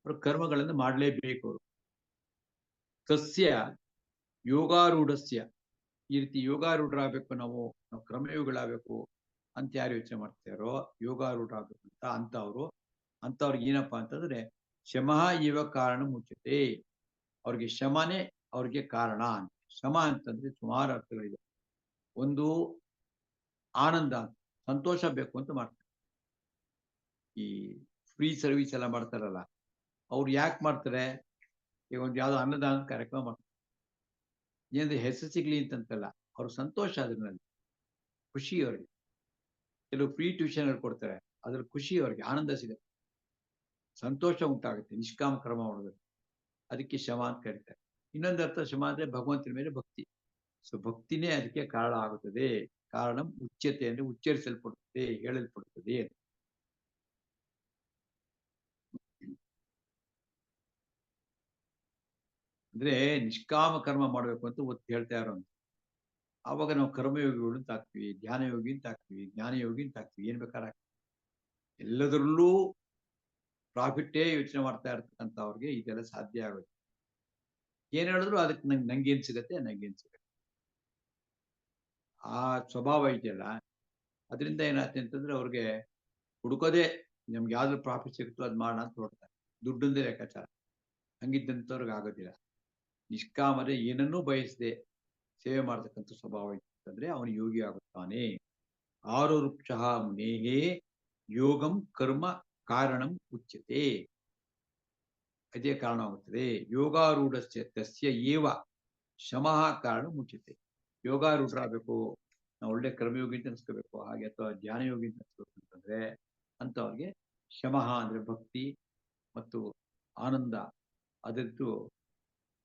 A: ಅವರು ಕರ್ಮಗಳನ್ನು ಮಾಡಲೇಬೇಕು. ಅವರು ತಸ್ಯ ಯೋಗಾರೂಢಸ್ಯ, ಈ ರೀತಿ ಯೋಗಾರೂಢರಾಗಬೇಕು, ನಾವು ಕ್ರಮಯೋಗಿಗಳಾಗಬೇಕು ಅಂತ ಯಾರು ಯೋಚನೆ ಮಾಡ್ತಾರೋ, ಯೋಗಾರೂಢರಾಗಬೇಕು ಅಂತವ್ರಿಗೆ ಏನಪ್ಪಾ ಅಂತಂದ್ರೆ ಶಮಃ ಇವ ಕಾರಣ ಮುಚ್ಯತೆ, ಅವ್ರಿಗೆ ಶಮನೇ ಅವ್ರಿಗೆ ಕಾರಣ ಅಂತ. ಶಮ ಅಂತಂದ್ರೆ ಸುಮಾರು ಅರ್ಥಗಳಿದೆ. ಒಂದು ಆನಂದ, ಸಂತೋಷ ಬೇಕು ಅಂತ ಮಾಡ್ತಾರೆ. ಈ ಫ್ರೀ ಸರ್ವಿಸ್ ಎಲ್ಲ ಮಾಡ್ತಾರಲ್ಲ, ಅವ್ರು ಯಾಕೆ ಮಾಡ್ತಾರೆ? ಈಗ ಒಂದು ಯಾವ್ದೋ ಅನ್ನದಾನ ಕಾರ್ಯಕ್ರಮ ಮಾಡ್ತಾರೆ, ಏನಂದ್ರೆ ಹೆಸರು ಸಿಗ್ಲಿ ಅಂತಂತಲ್ಲ, ಅವ್ರ ಸಂತೋಷ ಅದ್ರಲ್ಲಿ, ಖುಷಿ ಅವ್ರಿಗೆ. ಕೆಲವು ಫ್ರೀ ಟ್ಯೂಷನ್ ಕೊಡ್ತಾರೆ, ಅದ್ರ ಖುಷಿ ಅವ್ರಿಗೆ, ಆನಂದ ಸಿಗುತ್ತೆ, ಸಂತೋಷ ಉಂಟಾಗುತ್ತೆ ನಿಷ್ಕಾಮ ಕ್ರಮ ಮಾಡೋದ್ರಲ್ಲಿ. ಅದಕ್ಕೆ ಶಮ ಅಂತ ಕರೀತಾರೆ. ಇನ್ನೊಂದು ಅರ್ಥ ಶಮ ಅಂದ್ರೆ ಭಗವಂತನ ಮೇಲೆ ಭಕ್ತಿ. ಸೊ ಭಕ್ತಿನೇ ಅದಕ್ಕೆ ಕಾರಣ ಆಗುತ್ತದೆ. ಕಾರಣ ಉಚ್ಯತೆ ಅಂದ್ರೆ ಉಚ್ಚರಿಸಲ್ಪಡುತ್ತದೆ, ಹೇಳಲ್ಪಡುತ್ತದೆ. ಅಂದ್ರೆ ನಿಷ್ಕಾಮ ಕರ್ಮ ಮಾಡಬೇಕು ಅಂತ ಒತ್ತು ಹೇಳ್ತಾ ಇರೋ, ಆವಾಗ ನಾವು ಕರ್ಮಯೋಗಿಗಳು ಅಂತ ಆಗ್ತೀವಿ, ಧ್ಯಾನ ಯೋಗಿ ಅಂತ ಆಗ್ತೀವಿ, ಜ್ಞಾನ ಯೋಗಿ ಅಂತ ಆಗ್ತೀವಿ, ಏನ್ ಬೇಕಾದ್ರೆ ಎಲ್ಲದರಲ್ಲೂ ಪ್ರಾಫಿಟ್ಟೇ ಯೋಚನೆ ಮಾಡ್ತಾ ಇರ್ತಕ್ಕಂಥ ಅವ್ರಿಗೆ ಇದೆಲ್ಲ ಸಾಧ್ಯ ಆಗುತ್ತೆ. ಏನ್ ಹೇಳಿದ್ರು ಅದಕ್ಕೆ ನಂಗೇನ್ ಸಿಗತ್ತೆ, ನಂಗೇನ್ ಸಿಗತ್ತೆ, ಆ ಸ್ವಭಾವ ಇದೆಯಲ್ಲ, ಅದರಿಂದ ಏನಾಗ್ತದೆ ಅಂತಂದ್ರೆ ಅವ್ರಿಗೆ ಹುಡುಕೋದೇ, ನಮ್ಗೆ ಯಾವ್ದು ಪ್ರಾಫಿಟ್ ಸಿಗುತ್ತೋ ಅದ್ ಮಾಡೋಣ ಅಂತ ಹೊಡ್ತಾರೆ, ದುಡ್ಡಂದೇ ಲೆಕ್ಕಾಚಾರ. ಹಂಗಿದ್ದಂಥವ್ರಿಗೆ ಆಗೋದಿಲ್ಲ. ನಿಷ್ಕಾಮದೆ ಏನನ್ನೂ ಬಯಸದೆ ಸೇವೆ ಮಾಡ್ತಕ್ಕಂಥ ಸ್ವಭಾವ ಇತ್ತಂದ್ರೆ ಅವನು ಯೋಗಿ ಆಗುತ್ತಾನೆ. ಆರುರುಕ್ಷ ಮುನೇಹೇ ಯೋಗಂ ಕರ್ಮ ಕಾರಣಂ ಉಚ್ಯತೆ, ಅದೇ ಕಾರಣವಾಗುತ್ತದೆ. ಯೋಗಾರೂಢಸ್ಯ ತಸ್ಯ ಏವ ಶಮಃ ಕಾರಣ ಮುಚ್ಯತೆ. ಯೋಗಾರೂಢರಾಗಬೇಕು, ನಾವು ಒಳ್ಳೆ ಕರ್ಮಯೋಗಿ ಅಂತ ಅನ್ಸ್ಕೋಬೇಕು ಹಾಗೆ, ಅಥವಾ ಧ್ಯಾನ ಯೋಗಿ ಅಂತ ಅನ್ಸ್ಬೇಕು ಅಂತಂದ್ರೆ ಅಂತವ್ರಿಗೆ ಶಮಃ ಅಂದ್ರೆ ಭಕ್ತಿ ಮತ್ತು ಆನಂದ, ಅದರದ್ದು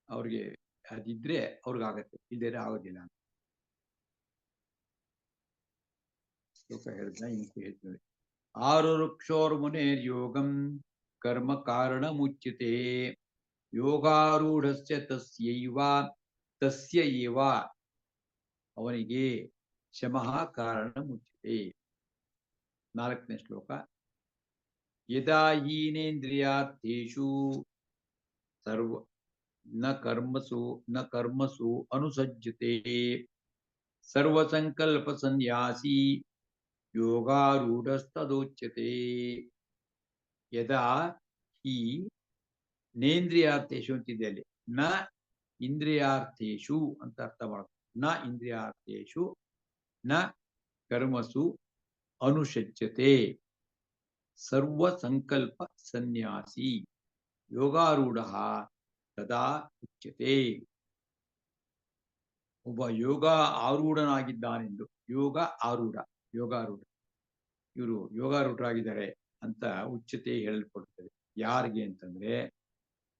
A: ಅವ್ರಿಗೆ ಅದಿದ್ರೆ ಅವ್ರಿಗಾಗತ್ತೆ, ಇಲ್ಲದೇ ಆಗೋದಿಲ್ಲ ಅಂತ ಶ್ಲೋಕ ಹೇಳಿದ್ನ. ಇಂಕು ಹೇಳ್ತೇವೆ. ಆರುರುಕ್ಷೋರ್ ಮುನೇರ್ ಯೋಗಂ ಕರ್ಮ ಕಾರಣ ಮುಚ್ಯತೆ, ಯೋಗಾರೂಢಸ್ಯ ತಸ್ಯ ಏವ ಅವನಿಗೆ ಶಮಃ ಕಾರಣ ಮುಚ್ಯತೆ. 4ನೇ ಶ್ಲೋಕ. ಯದಾ ಹೀನೇಂದ್ರಿಯಾರ್ಥೇಷು ಸರ್ವ ನ ಕರ್ಮಸು ಅನುಸಜ್ಜತೆ ಸರ್ವಸಂಕಲ್ಪ ಸನ್ಯಾಸಿ ಯೋಗಾರೂಢಸ್ತದೋಚ್ಯತೆ. ಯದಾ ಹಿ ನೇಂದ್ರಿಯಾರ್ಥೇಶು ಅಂತಿದೆ ಅಲ್ಲಿ, ನ ಇಂದ್ರಿಯಾರ್ಥೇಶು ಅಂತ ಅರ್ಥ ಮಾಡಬೇಕು. ನ ಇಂದ್ರಿಯಾರ್ಥೇಶು ನ ಕರ್ಮಸು ಅನುಷಜ್ಯತೆ ಸರ್ವ ಸಂಕಲ್ಪ ಸನ್ಯಾಸಿ ಯೋಗಾರೂಢ ತದಾ ಉಚ್ಯತೆ. ಒಬ್ಬ ಯೋಗ ಆರೂಢನಾಗಿದ್ದಾನೆಂದು, ಯೋಗಾರೂಢ ಇವರು ಯೋಗಾರೂಢರಾಗಿದ್ದಾರೆ ಅಂತ ಉಚ್ಯತೆ ಹೇಳಲ್ಪಡುತ್ತದೆ. ಯಾರಿಗೆ ಅಂತಂದ್ರೆ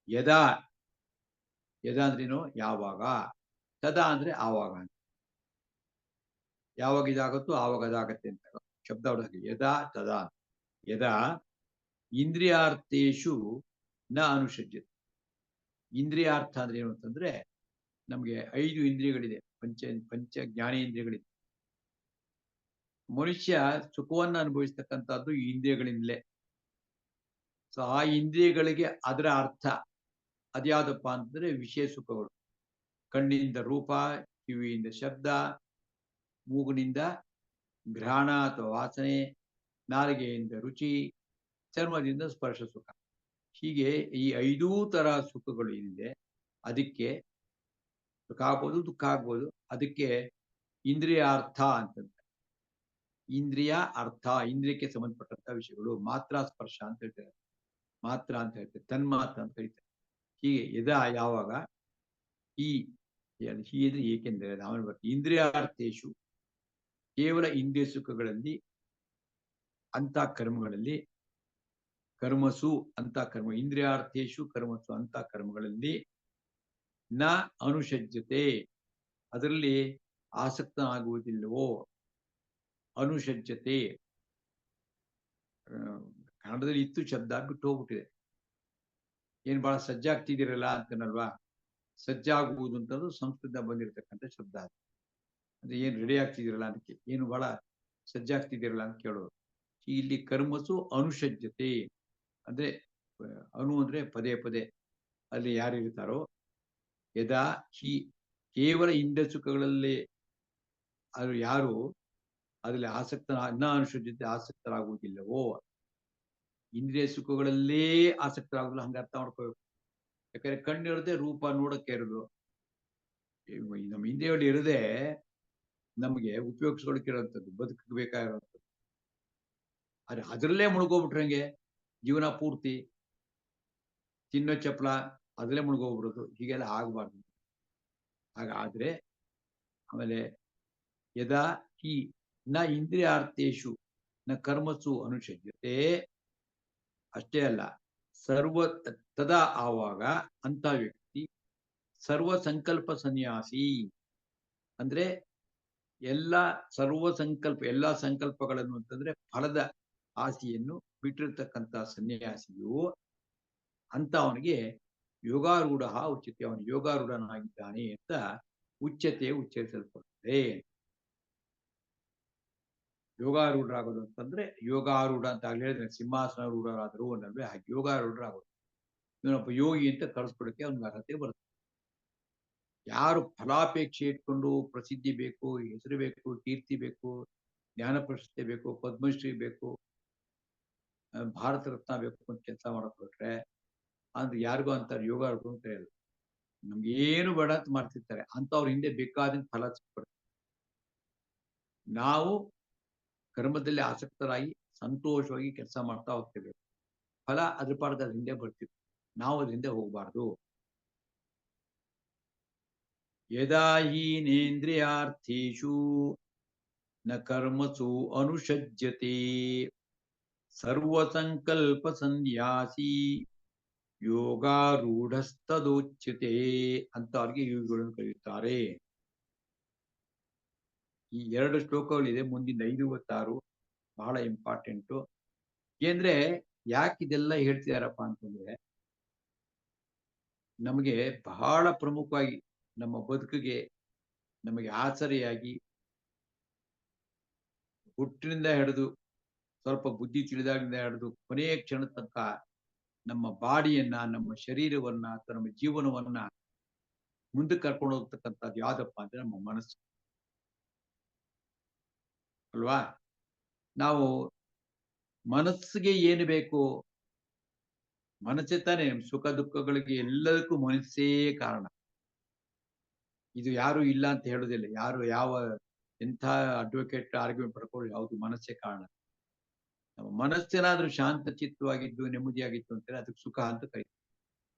A: ಯದಾ ಅಂದ್ರೇನು, ಯಾವಾಗ, ತದಾ ಅಂದ್ರೆ ಆವಾಗ, ಯಾವಾಗ ಇದಾಗುತ್ತೋ ಆವಾಗ ಅದಾಗತ್ತೆ ಅಂತ ಶಬ್ದ ಹೊರಗೆ. ಯದಾ ತದಾ. ಯದಾ ಇಂದ್ರಿಯಾರ್ಥೇಶು ನ ಅನುಷಜ್ಯತೆ. ಇಂದ್ರಿಯಾರ್ಥ ಅಂದ್ರೆ ಏನು ಅಂತಂದ್ರೆ, ನಮ್ಗೆ 5 ಇಂದ್ರಿಯಗಳಿದೆ, ಪಂಚ ಜ್ಞಾನೇಂದ್ರಿಯಗಳಿದೆ. ಮನುಷ್ಯ ಸುಖವನ್ನು ಅನುಭವಿಸ್ತಕ್ಕಂಥದ್ದು ಈ ಇಂದ್ರಿಯಗಳಿಂದಲೇ. ಸೊ ಆ ಇಂದ್ರಿಯಗಳಿಗೆ ಅದರ ಅರ್ಥ ಅದ್ಯಾವುದಪ್ಪ ಅಂತಂದ್ರೆ ವಿಷಯ ಸುಖಗಳು. ಕಣ್ಣಿಂದ ರೂಪ, ಕಿವಿಯಿಂದ ಶಬ್ದ, ಮೂಗಿನಿಂದ ಘ್ರಾಣ ಅಥವಾ ವಾಸನೆ, ನಾಲಿಗೆಯಿಂದ ರುಚಿ, ಚರ್ಮದಿಂದ ಸ್ಪರ್ಶ ಸುಖ. ಹೀಗೆ ಈ 5 ತರ ಸುಖಗಳು ಏನಿದೆ, ಅದಕ್ಕೆ ಸುಖ ಆಗ್ಬೋದು, ದುಃಖ ಆಗ್ಬೋದು, ಅದಕ್ಕೆ ಇಂದ್ರಿಯ ಅರ್ಥ ಅಂತಂದ್ರೆ. ಇಂದ್ರಿಯ ಅರ್ಥ, ಇಂದ್ರಿಯಕ್ಕೆ ಸಂಬಂಧಪಟ್ಟಂತ ವಿಷಯಗಳು. ಮಾತ್ರ ಸ್ಪರ್ಶ ಅಂತ ಹೇಳ್ತಾರೆ, ಮಾತ್ರ ಅಂತ ಹೇಳ್ತಾರೆ, ತನ್ಮಾತ್ರ ಅಂತ ಹೇಳ್ತಾರೆ. ಹೀಗೆ ಯಾವಾಗ ಈ ಅಂದ್ರೆ ಏಕೆಂದರೆ ನಾವೇನು ಬರ್ತೀವಿ, ಇಂದ್ರಿಯಾರ್ಥೇಶು ಕೇವಲ ಇಂದ್ರಿಯ ಸುಖಗಳಲ್ಲಿ, ಅಂತ ಕರ್ಮಗಳಲ್ಲಿ, ಕರ್ಮಸು ಅಂತ ಕರ್ಮ, ಇಂದ್ರಿಯಾರ್ಥೇಶು ಕರ್ಮಸು ಅಂತ ಕರ್ಮಗಳಲ್ಲಿ ನ ಅನುಷಜ್ಯತೆ ಅದರಲ್ಲಿ ಆಸಕ್ತನಾಗುವುದಿಲ್ಲವೋ, ಅನುಷಜ್ಯತೆ. ಕನ್ನಡದಲ್ಲಿ ಇತ್ತು ಶಬ್ದ ಬಿಟ್ಟು ಹೋಗ್ಬಿಟ್ಟಿದೆ. ಏನ್ ಬಹಳ ಸಜ್ಜಾಗ್ತಿದ್ದೀರಲ್ಲ ಅಂತನಲ್ವಾ. ಸಜ್ಜಾಗುವುದು ಅಂತಂದು ಸಂಸ್ಕೃತ ಬಂದಿರತಕ್ಕಂಥ ಶಬ್ದ ಅದು. ಅಂದ್ರೆ ಏನ್ ರೆಡಿ ಆಗ್ತಿದ್ದೀರಲ್ಲ ಅದಕ್ಕೆ, ಏನು ಬಹಳ ಸಜ್ಜಾಗ್ತಿದ್ದೀರಲ್ಲ ಅಂತ ಕೇಳೋದು. ಇಲ್ಲಿ ಕರ್ಮಸು ಅನುಷಜ್ಯತೆ ಅಂದ್ರೆ ಅನು ಅಂದ್ರೆ ಪದೇ ಪದೇ ಅಲ್ಲಿ ಯಾರು ಇರ್ತಾರೋ, ಯದಾ ಹಿ ಕೇವಲ ಇಂದ್ರಿಯ ಸುಖಗಳಲ್ಲಿ ಅದು ಯಾರು ಅದ್ರಲ್ಲಿ ನ ಅನುಷಜ್ಯತೆ ಆಸಕ್ತರಾಗುವುದಿಲ್ಲವೋ, ಇಂದ್ರಿಯ ಸುಖಗಳಲ್ಲೇ ಆಸಕ್ತರಾಗುದಿಲ್ಲ ಹಂಗ ಅರ್ಥ ಮಾಡ್ಕೋಬೇಕು. ಯಾಕಂದ್ರೆ ಕಣ್ಣಿರದೆ ರೂಪ ನೋಡಕ್ಕೆ ಇರೋದು, ನಮ್ಮ ಇಂದ್ರಿಯಗಳು ಇರದೆ ನಮಗೆ ಉಪಯೋಗಿಸ್ಕೊಳಕ್ಕೆ ಇರೋಂಥದ್ದು, ಬದುಕಕ್ಕೆ ಬೇಕಾಗಿರೋಂಥದ್ದು. ಆದ್ರೆ ಅದರಲ್ಲೇ ಮುಳುಗೋಗ್ಬಿಟ್ರಂಗೆ ಜೀವನ ಪೂರ್ತಿ ತಿನ್ನೋ ಚಪ್ಪಲ ಅದರಲ್ಲೇ ಮುಳುಗೋಗ್ಬಿಡೋದು, ಹೀಗೆಲ್ಲ ಆಗಬಾರ್ದು. ಹಾಗಾದ್ರೆ ಆಮೇಲೆ ಯದಾ ಹಿ ನ ಇಂದ್ರಿಯಾರ್ಥೇಶು ನ ಕರ್ಮಸು ಅನುಷಜ್ಯತೆ, ಅಷ್ಟೇ ಅಲ್ಲ ಸರ್ವ ತದಾ ಆವಾಗ ಅಂತ ವ್ಯಕ್ತಿ ಸರ್ವ ಸಂಕಲ್ಪ ಸನ್ಯಾಸಿ ಅಂದ್ರೆ ಎಲ್ಲಾ ಸಂಕಲ್ಪಗಳನ್ನು ಅಂತಂದ್ರೆ ಫಲದ ಆಸೆಯನ್ನು ಬಿಟ್ಟಿರ್ತಕ್ಕಂಥ ಸನ್ಯಾಸಿಯು ಅಂತ ಅವನಿಗೆ ಯೋಗಾರೂಢ ಉಚ್ಯತೆ, ಅವನು ಯೋಗಾರೂಢನಾಗಿದ್ದಾನೆ ಅಂತ ಉಚ್ಚರಿಸಲ್ಪಡುತ್ತದೆ. ಯೋಗಾರೂಢರಾಗೋದು ಅಂತಂದ್ರೆ ಯೋಗಾರೂಢ ಅಂತ ಆಗ್ಲಿ ಹೇಳಿದ್ರೆ ಸಿಂಹಾಸನ ರೂಢರಾದರು ಅನ್ನಲ್ವೇ, ಹಾಗೆ ಯೋಗಾರೂಢರಾಗೋದು. ಇವನೊಬ್ಬ ಯೋಗಿ ಅಂತ ಕಳಿಸ್ಕೊಡಕ್ಕೆ ಅವ್ನಿಗೆ ಅರ್ಹತೆ ಬರುತ್ತೆ. ಯಾರು ಫಲಾಪೇಕ್ಷೆ ಇಟ್ಕೊಂಡು ಪ್ರಸಿದ್ಧಿ ಬೇಕು, ಹೆಸರು ಬೇಕು, ಕೀರ್ತಿ ಬೇಕು, ಜ್ಞಾನ ಪ್ರಶಸ್ತಿ ಬೇಕು, ಪದ್ಮಶ್ರೀ ಬೇಕು, ಭಾರತ ರತ್ನ ಬೇಕು ಅಂತ ಕೆಲಸ ಮಾಡಕ್ ಹೊರಟ್ರೆ ಅಂದ್ರೆ ಯಾರಿಗೂ ಅಂತಾರೆ ಯೋಗಾರೂಢರು ಅಂತ ಹೇಳಿ, ನಮ್ಗೆ ಏನು ಬೇಡ ಅಂತ ಮಾಡ್ತಿರ್ತಾರೆ. ಅಂತವ್ರ ಹಿಂದೆ ಬೇಕಾದಂತ ಫಲ ಸಿಕ್ಬಿಡುತ್ತೆ. ನಾವು ಕರ್ಮದಲ್ಲಿ ಆಸಕ್ತರಾಗಿ ಸಂತೋಷವಾಗಿ ಕೆಲಸ ಮಾಡ್ತಾ ಹೋಗ್ತೇವೆ, ಫಲ ಅದ್ರ ಪಾಡದ ಹಿಂದೆ ಬರ್ತೀವಿ, ನಾವು ಅದ್ರ ಹಿಂದೆ ಹೋಗಬಾರ್ದು. ಯದಾ ಹೀನೇಂದ್ರಿಯಾರ್ಥೇಷು ನ ಕರ್ಮಸು ಅನುಷಜ್ಯತೆ ಸರ್ವಸಂಕಲ್ಪ ಸನ್ಯಾಸಿ ಯೋಗಾರೂಢಸ್ತದೋಚ್ಯತೆ ಅಂತ ಅವ್ರಿಗೆ ಯೋಗಿಗಳನ್ನು ಕರೆಯುತ್ತಾರೆ. ಈ 2 ಶ್ಲೋಕಗಳಿದೆ, ಮುಂದಿನ 5-6 ಬಹಳ ಇಂಪಾರ್ಟೆಂಟು. ಏನ್ರೆ ಯಾಕೆ ಇದೆಲ್ಲ ಹೇಳ್ತಿದಾರಪ್ಪ ಅಂತಂದ್ರೆ, ನಮಗೆ ಬಹಳ ಪ್ರಮುಖವಾಗಿ ನಮ್ಮ ಬದುಕಿಗೆ ನಮಗೆ ಆಸರೆಯಾಗಿ ಹುಟ್ಟಿನಿಂದ ಹಿಡಿದು ಸ್ವಲ್ಪ ಬುದ್ಧಿ ತಿಳಿದಾಗಿಂದ ಹಿಡಿದು ಕೊನೆಯ ಕ್ಷಣ ತನಕ ನಮ್ಮ ಬಾಡಿಯನ್ನ, ನಮ್ಮ ಶರೀರವನ್ನ ಅಥವಾ ನಮ್ಮ ಜೀವನವನ್ನ ಮುಂದಕ್ಕೆ ಕರ್ಕೊಂಡು ಹೋಗ್ತಕ್ಕಂಥದ್ದು ಯಾವ್ದಪ್ಪ ಅಂದ್ರೆ ನಮ್ಮ ಮನಸ್ಸು ಅಲ್ವಾ. ನಾವು ಮನಸ್ಸಿಗೆ ಏನು ಬೇಕು, ಮನಸ್ಸೇ ತಾನೇ ಸುಖ ದುಃಖಗಳಿಗೆ ಎಲ್ಲದಕ್ಕೂ ಮನಸ್ಸೇ ಕಾರಣ. ಇದು ಯಾರು ಇಲ್ಲ ಅಂತ ಹೇಳುದಿಲ್ಲ, ಯಾರು ಯಾವ ಎಂಥ ಅಡ್ವೊಕೇಟ್ ಆರ್ಗ್ಯುಮೆಂಟ್ ಪಡ್ಕೊಳ್ಳಿ, ಯಾವುದು ಮನಸ್ಸೇ ಕಾರಣ. ನಮ್ಮ ಮನಸ್ಸೇನಾದ್ರೂ ಶಾಂತ ಚಿತ್ತವಾಗಿದ್ದು ನೆಮ್ಮದಿಯಾಗಿತ್ತು ಅಂತೇಳಿ ಅದಕ್ಕೆ ಸುಖ ಅಂತ ಕರೀತಾರೆ.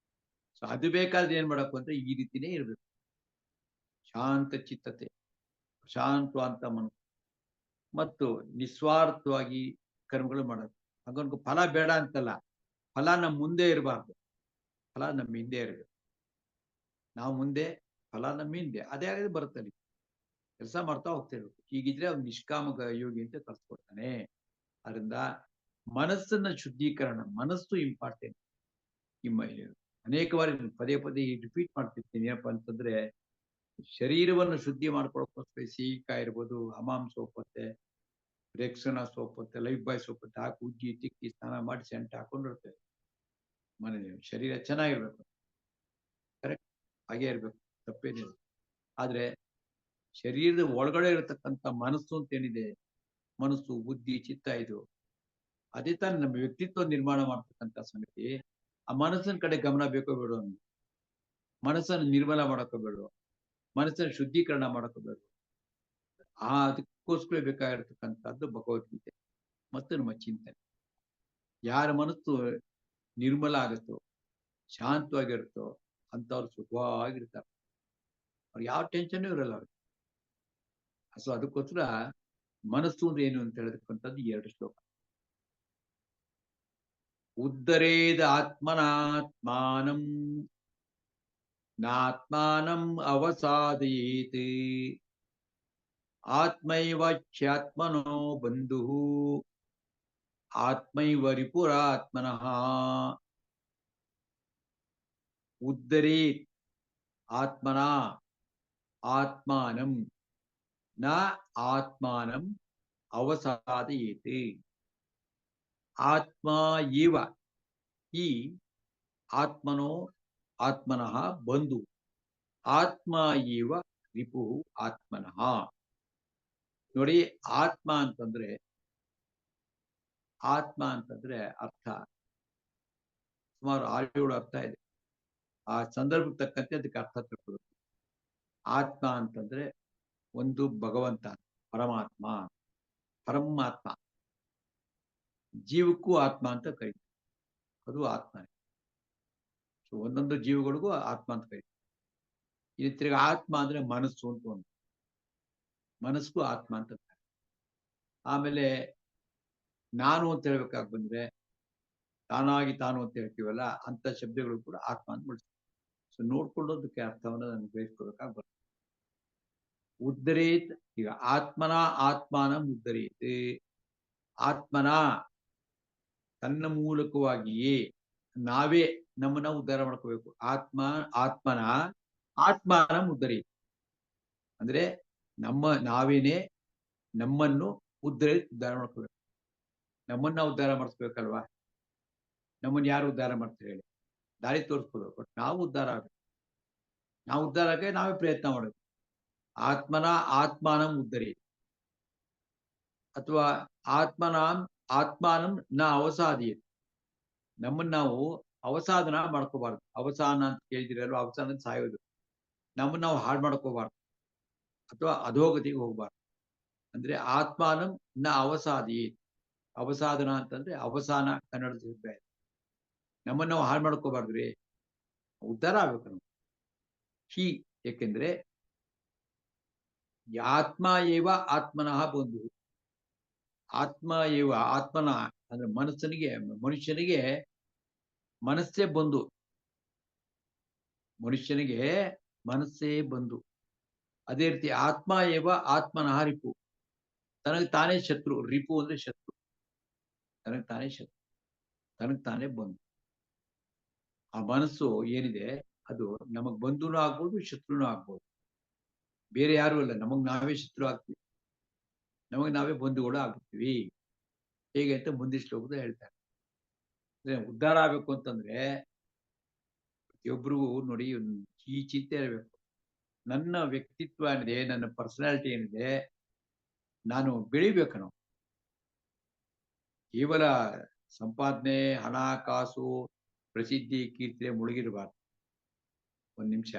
A: ಸೊ ಅದು ಬೇಕಾದ್ರೆ ಏನ್ ಮಾಡಬೇಕು ಅಂದ್ರೆ ಈ ರೀತಿನೇ ಇರ್ಬೇಕು, ಶಾಂತ ಚಿತ್ತತೆ, ಶಾಂತವಾದಂತ ಮನಸ್ಸು ಮತ್ತು ನಿಸ್ವಾರ್ಥವಾಗಿ ಕರ್ಮಗಳು ಮಾಡೋದು. ಹಾಗನ್ಕು ಫಲ ಬೇಡ ಅಂತಲ್ಲ, ಫಲ ನಮ್ಮ ಮುಂದೆ ಇರಬಾರ್ದು, ಫಲ ನಮ್ಮ ಹಿಂದೆ ಇರಬೇಕು. ನಾವು ಮುಂದೆ, ಫಲ ನಮ್ಮ ಹಿಂದೆ, ಅದೇ ಆಗದೆ ಬರುತ್ತೆ. ಕೆಲಸ ಮಾಡ್ತಾ ಹೋಗ್ತಿರ್ಬೇಕು. ಹೀಗಿದ್ರೆ ಅವ್ನು ನಿಷ್ಕಾಮ ಯೋಗಿ ಅಂತ ಕಲ್ಸ್ಕೊಡ್ತಾನೆ. ಅದರಿಂದ ಮನಸ್ಸನ್ನ ಶುದ್ಧೀಕರಣ, ಮನಸ್ಸು ಇಂಪಾರ್ಟೆಂಟ್. ಅನೇಕ ಬಾರಿ ಪದೇ ಪದೇ ರಿಪೀಟ್ ಮಾಡ್ತಿರ್ತೀನಿ. ಏನಪ್ಪಾ ಅಂತಂದ್ರೆ, ಶರೀರವನ್ನು ಶುದ್ಧಿ ಮಾಡ್ಕೊಳಕ್ಕೋಸ್ಕರ ಸೀಕಾಯಿ ಇರ್ಬೋದು, ಹಮಾಮ್ ಸೋಪ್ ಮತ್ತೆ, ರೆಕ್ಸೋನಾ ಸೋಪ್ ಮತ್ತೆ, ಲೈಫ್ ಬಾಯ್ ಸೋಪ್ ಮತ್ತೆ ಹಾಕಿ ಉಜ್ಜಿ ತಿಕ್ಕಿ ಸ್ನಾನ ಮಾಡಿ ಸೆಂಟ್ ಹಾಕೊಂಡಿರ್ತೇವೆ. ಮನೆ ಶರೀರ ಚೆನ್ನಾಗಿರ್ಬೇಕು, ಕರೆಕ್ಟ್ ಹಾಗೆ ಇರ್ಬೇಕು, ತಪ್ಪೇನಿಲ್ಲ. ಆದ್ರೆ ಶರೀರದ ಒಳಗಡೆ ಇರತಕ್ಕಂಥ ಮನಸ್ಸು ಅಂತ ಏನಿದೆ, ಮನಸ್ಸು ಬುದ್ಧಿ ಚಿತ್ತ, ಇದು ಅದೇ ತಾನೇ ನಮ್ಮ ವ್ಯಕ್ತಿತ್ವ ನಿರ್ಮಾಣ ಮಾಡ್ತಕ್ಕಂಥ ಸಂಗತಿ. ಆ ಮನಸ್ಸಿನ ಕಡೆ ಗಮನ ಬೇಕೋ ಬೇಡೋ, ಮನಸ್ಸನ್ನು ನಿರ್ಮಲ ಮಾಡೋಕೋ ಬೇಡೋ, ಮನಸ್ಸನ್ನು ಶುದ್ಧೀಕರಣ ಮಾಡೋಕೋ ಬೇಡ, ಅದಕ್ಕೋಸ್ಕರ ಬೇಕಾಗಿರ್ತಕ್ಕಂಥದ್ದು ಭಗವದ್ಗೀತೆ ಮತ್ತು ನಮ್ಮ ಚಿಂತನೆ. ಯಾರ ಮನಸ್ಸು ನಿರ್ಮಲ ಆಗುತ್ತೋ, ಶಾಂತವಾಗಿರುತ್ತೋ ಅಂತವ್ರು ಸುಖವಾಗಿರ್ತಾರೆ, ಅವ್ರು ಯಾವ ಟೆನ್ಷನ್ ಇರಲ್ಲ ಅವ್ರಿಗೆ. ಸೊ ಅದಕ್ಕೋಸ್ಕರ ಮನಸ್ಸು ಅಂದ್ರೆ ಏನು ಅಂತ ಹೇಳತಕ್ಕಂಥದ್ದು 2 ಶ್ಲೋಕ. ಉದ್ಧರೇದ ಆತ್ಮನಾತ್ಮಾನಂ ನಾತ್ಮಾನಂ ಅವಸಾದಯೇತ್ ಆತ್ಮೈವ ಚ್ಯಾತ್ಮನೋ ಬಂಧು ಆತ್ಮೈವ ರಿಪುರಾತ್ಮನಃ ಉದ್ಧರೇತ್ ಆತ್ಮನ ಆತ್ಮಾನಂ ನ ಆತ್ಮಾನಂ ಅವಸಾದಯೇತ್. ಆತ್ಮ ಇವ ಈ ಆತ್ಮನೋ ಆತ್ಮನಃ ಬಂಧು ಆತ್ಮ ಇವ ರಿಪು ಆತ್ಮನಃ. ನೋಡಿ, ಆತ್ಮ ಅಂತಂದ್ರೆ ಅರ್ಥ ಸುಮಾರು 6-7 ಅರ್ಥ ಇದೆ. ಆ ಸಂದರ್ಭಕ್ಕೆ ತಕ್ಕಂತೆ ಅದಕ್ಕೆ ಅರ್ಥ ತಿಳ್ಕೊಬೇಕು. ಆತ್ಮ ಅಂತಂದ್ರೆ ಒಂದು ಭಗವಂತ, ಪರಮಾತ್ಮ. ಜೀವಕ್ಕೂ ಆತ್ಮ ಅಂತ ಕರೀತಾರೆ, ಅದು ಆತ್ಮ. ಸೊ ಒಂದೊಂದು ಜೀವಗಳಿಗೂ ಆತ್ಮ ಅಂತ ಕರೀತಾರೆ. ಇಲ್ಲಿ ತಿರ್ಗಿ ಆತ್ಮ ಅಂದ್ರೆ ಮನಸ್ಸು ಅಂತ ಒಂದು, ಮನಸ್ಸು ಆತ್ಮ ಅಂತ. ಆಮೇಲೆ ನಾನು ಅಂತ ಹೇಳ್ಬೇಕಾಗಿ ಬಂದ್ರೆ ತಾನಾಗಿ ತಾನು ಅಂತ ಹೇಳ್ತೀವಲ್ಲ, ಅಂತ ಶಬ್ದಗಳು ಕೂಡ ಆತ್ಮ ಅಂತ ಬಳಸ್ತೀವಿ. ಸೊ ನೋಡ್ಕೊಳ್ಳೋದಕ್ಕೆ ಅರ್ಥವನ್ನು ನಾನು ಗ್ರಹಿಸ್ಕೋಬೇಕಾಗಿ ಬರ್ತದೆ. ಉದ್ಧರೇತ್, ಈಗ ಆತ್ಮನ ಆತ್ಮಾನ ಉದ್ಧರೇತ್. ಆತ್ಮನ ತನ್ನ ಮೂಲಕವಾಗಿಯೇ ನಾವೇ ನಮ್ಮನ್ನ ಉದ್ಧಾರ ಮಾಡ್ಕೋಬೇಕು. ಆತ್ಮನ ಆತ್ಮಾನ ಉದ್ಧರೇತ್ ಅಂದ್ರೆ ನಾವೇನೆ ನಮ್ಮನ್ನು ಉದ್ಧಾರ ಮಾಡ್ಕೋಬೇಕು. ನಮ್ಮನ್ನ ಉದ್ಧಾರ ಮಾಡಿಸ್ಬೇಕಲ್ವಾ? ನಮ್ಮನ್ನು ಯಾರು ಉದ್ಧಾರ ಮಾಡ್ತಾರೆ ಹೇಳಿ? ದಾರಿ ತೋರಿಸ್ಬೋದು. ಬಟ್ ನಾವು ಉದ್ಧಾರ ಆಗಬೇಕು. ನಾವು ಉದ್ಧಾರ ಆಗಕ್ಕೆ ನಾವೇ ಪ್ರಯತ್ನ ಮಾಡಬೇಕು. ಆತ್ಮನ ಆತ್ಮಾನಂ ಉದ್ಧರಿ ಅಥವಾ ಆತ್ಮಾನಂ ನ ಅವಸಾದಿ. ನಮ್ಮನ್ನು ನಾವು ಅವಸಾದನ ಮಾಡ್ಕೋಬಾರ್ದು. ಅವಸಾನ ಅಂತ ಕೇಳಿದಿರಲ್ವ? ಅವಸಾನ ಸಾಯೋದು. ನಮ್ಮನ್ನು ನಾವು ಹಾಳು ಮಾಡ್ಕೋಬಾರ್ದು ಅಥವಾ ಅಧೋಗತಿಗೆ ಹೋಗ್ಬಾರ್ದು. ಅಂದ್ರೆ ಆತ್ಮಾನಂ ನ ಅವಸಾದಿ. ಅವಸಾದನ ಅಂತಂದ್ರೆ ಅವಸಾನ, ಕನ್ನಡದ ಶಬ್ದ. ನಮ್ಮನ್ನು ನಾವು ಹಾಳು ಮಾಡ್ಕೋಬಾರ್ದ್ರಿ, ಉದ್ಧಾರ ಆಗ್ಬೇಕು ನಾವು. ಏಕೆಂದ್ರೆ ಆತ್ಮ ಏವ ಆತ್ಮನಃ ಬಂಧು. ಆತ್ಮ ಏವ ಆತ್ಮನ ಅಂದ್ರೆ ಮನುಷ್ಯನಿಗೆ ಮನಸ್ಸೇ ಬಂಧು. ಮನುಷ್ಯನಿಗೆ ಮನಸ್ಸೇ ಬಂಧು. ಅದೇ ರೀತಿ ಆತ್ಮ ಏವ ಆತ್ಮನಃ ರಿಪು. ತನಗೆ ತಾನೇ ಶತ್ರು. ರಿಪು ಅಂದ್ರೆ ಶತ್ರು. ತನಗೆ ತಾನೇ ಬಂಧು. ಆ ಮನಸ್ಸು ಏನಿದೆ ಅದು ನಮಗ್ ಬಂಧುನೂ ಆಗ್ಬೋದು, ಶತ್ರುನೂ ಆಗ್ಬೋದು. ಬೇರೆ ಯಾರು ಅಲ್ಲ, ನಮಗ್ ನಾವೇ ಶತ್ರು ಆಗ್ತೀವಿ, ನಮಗ್ ನಾವೇ ಬಂಧುಗಳು ಆಗ್ತೀವಿ. ಹೇಗೆ ಅಂತ ಮುಂದಿನ ಶ್ಲೋಕದಲ್ಲಿ ಹೇಳ್ತಾರೆ. ಉದ್ಧಾರ ಆಗ್ಬೇಕು ಅಂತಂದ್ರೆ ಪ್ರತಿಯೊಬ್ಬರಿಗೂ ನೋಡಿ ಈ ಚಿಂತೆ ಇರಬೇಕು. ನನ್ನ ವ್ಯಕ್ತಿತ್ವ ಏನಿದೆ, ನನ್ನ ಪರ್ಸನಾಲಿಟಿ ಏನಿದೆ, ನಾನು ಬೆಳಿಬೇಕು. ನಾವು ಕೇವಲ ಸಂಪಾದನೆ, ಹಣ, ಕಾಸು, ಪ್ರಸಿದ್ಧಿ, ಕೀರ್ತಿ ಮುಳುಗಿರಬಾರ್ದು. ಒಂದ್ ನಿಮಿಷ.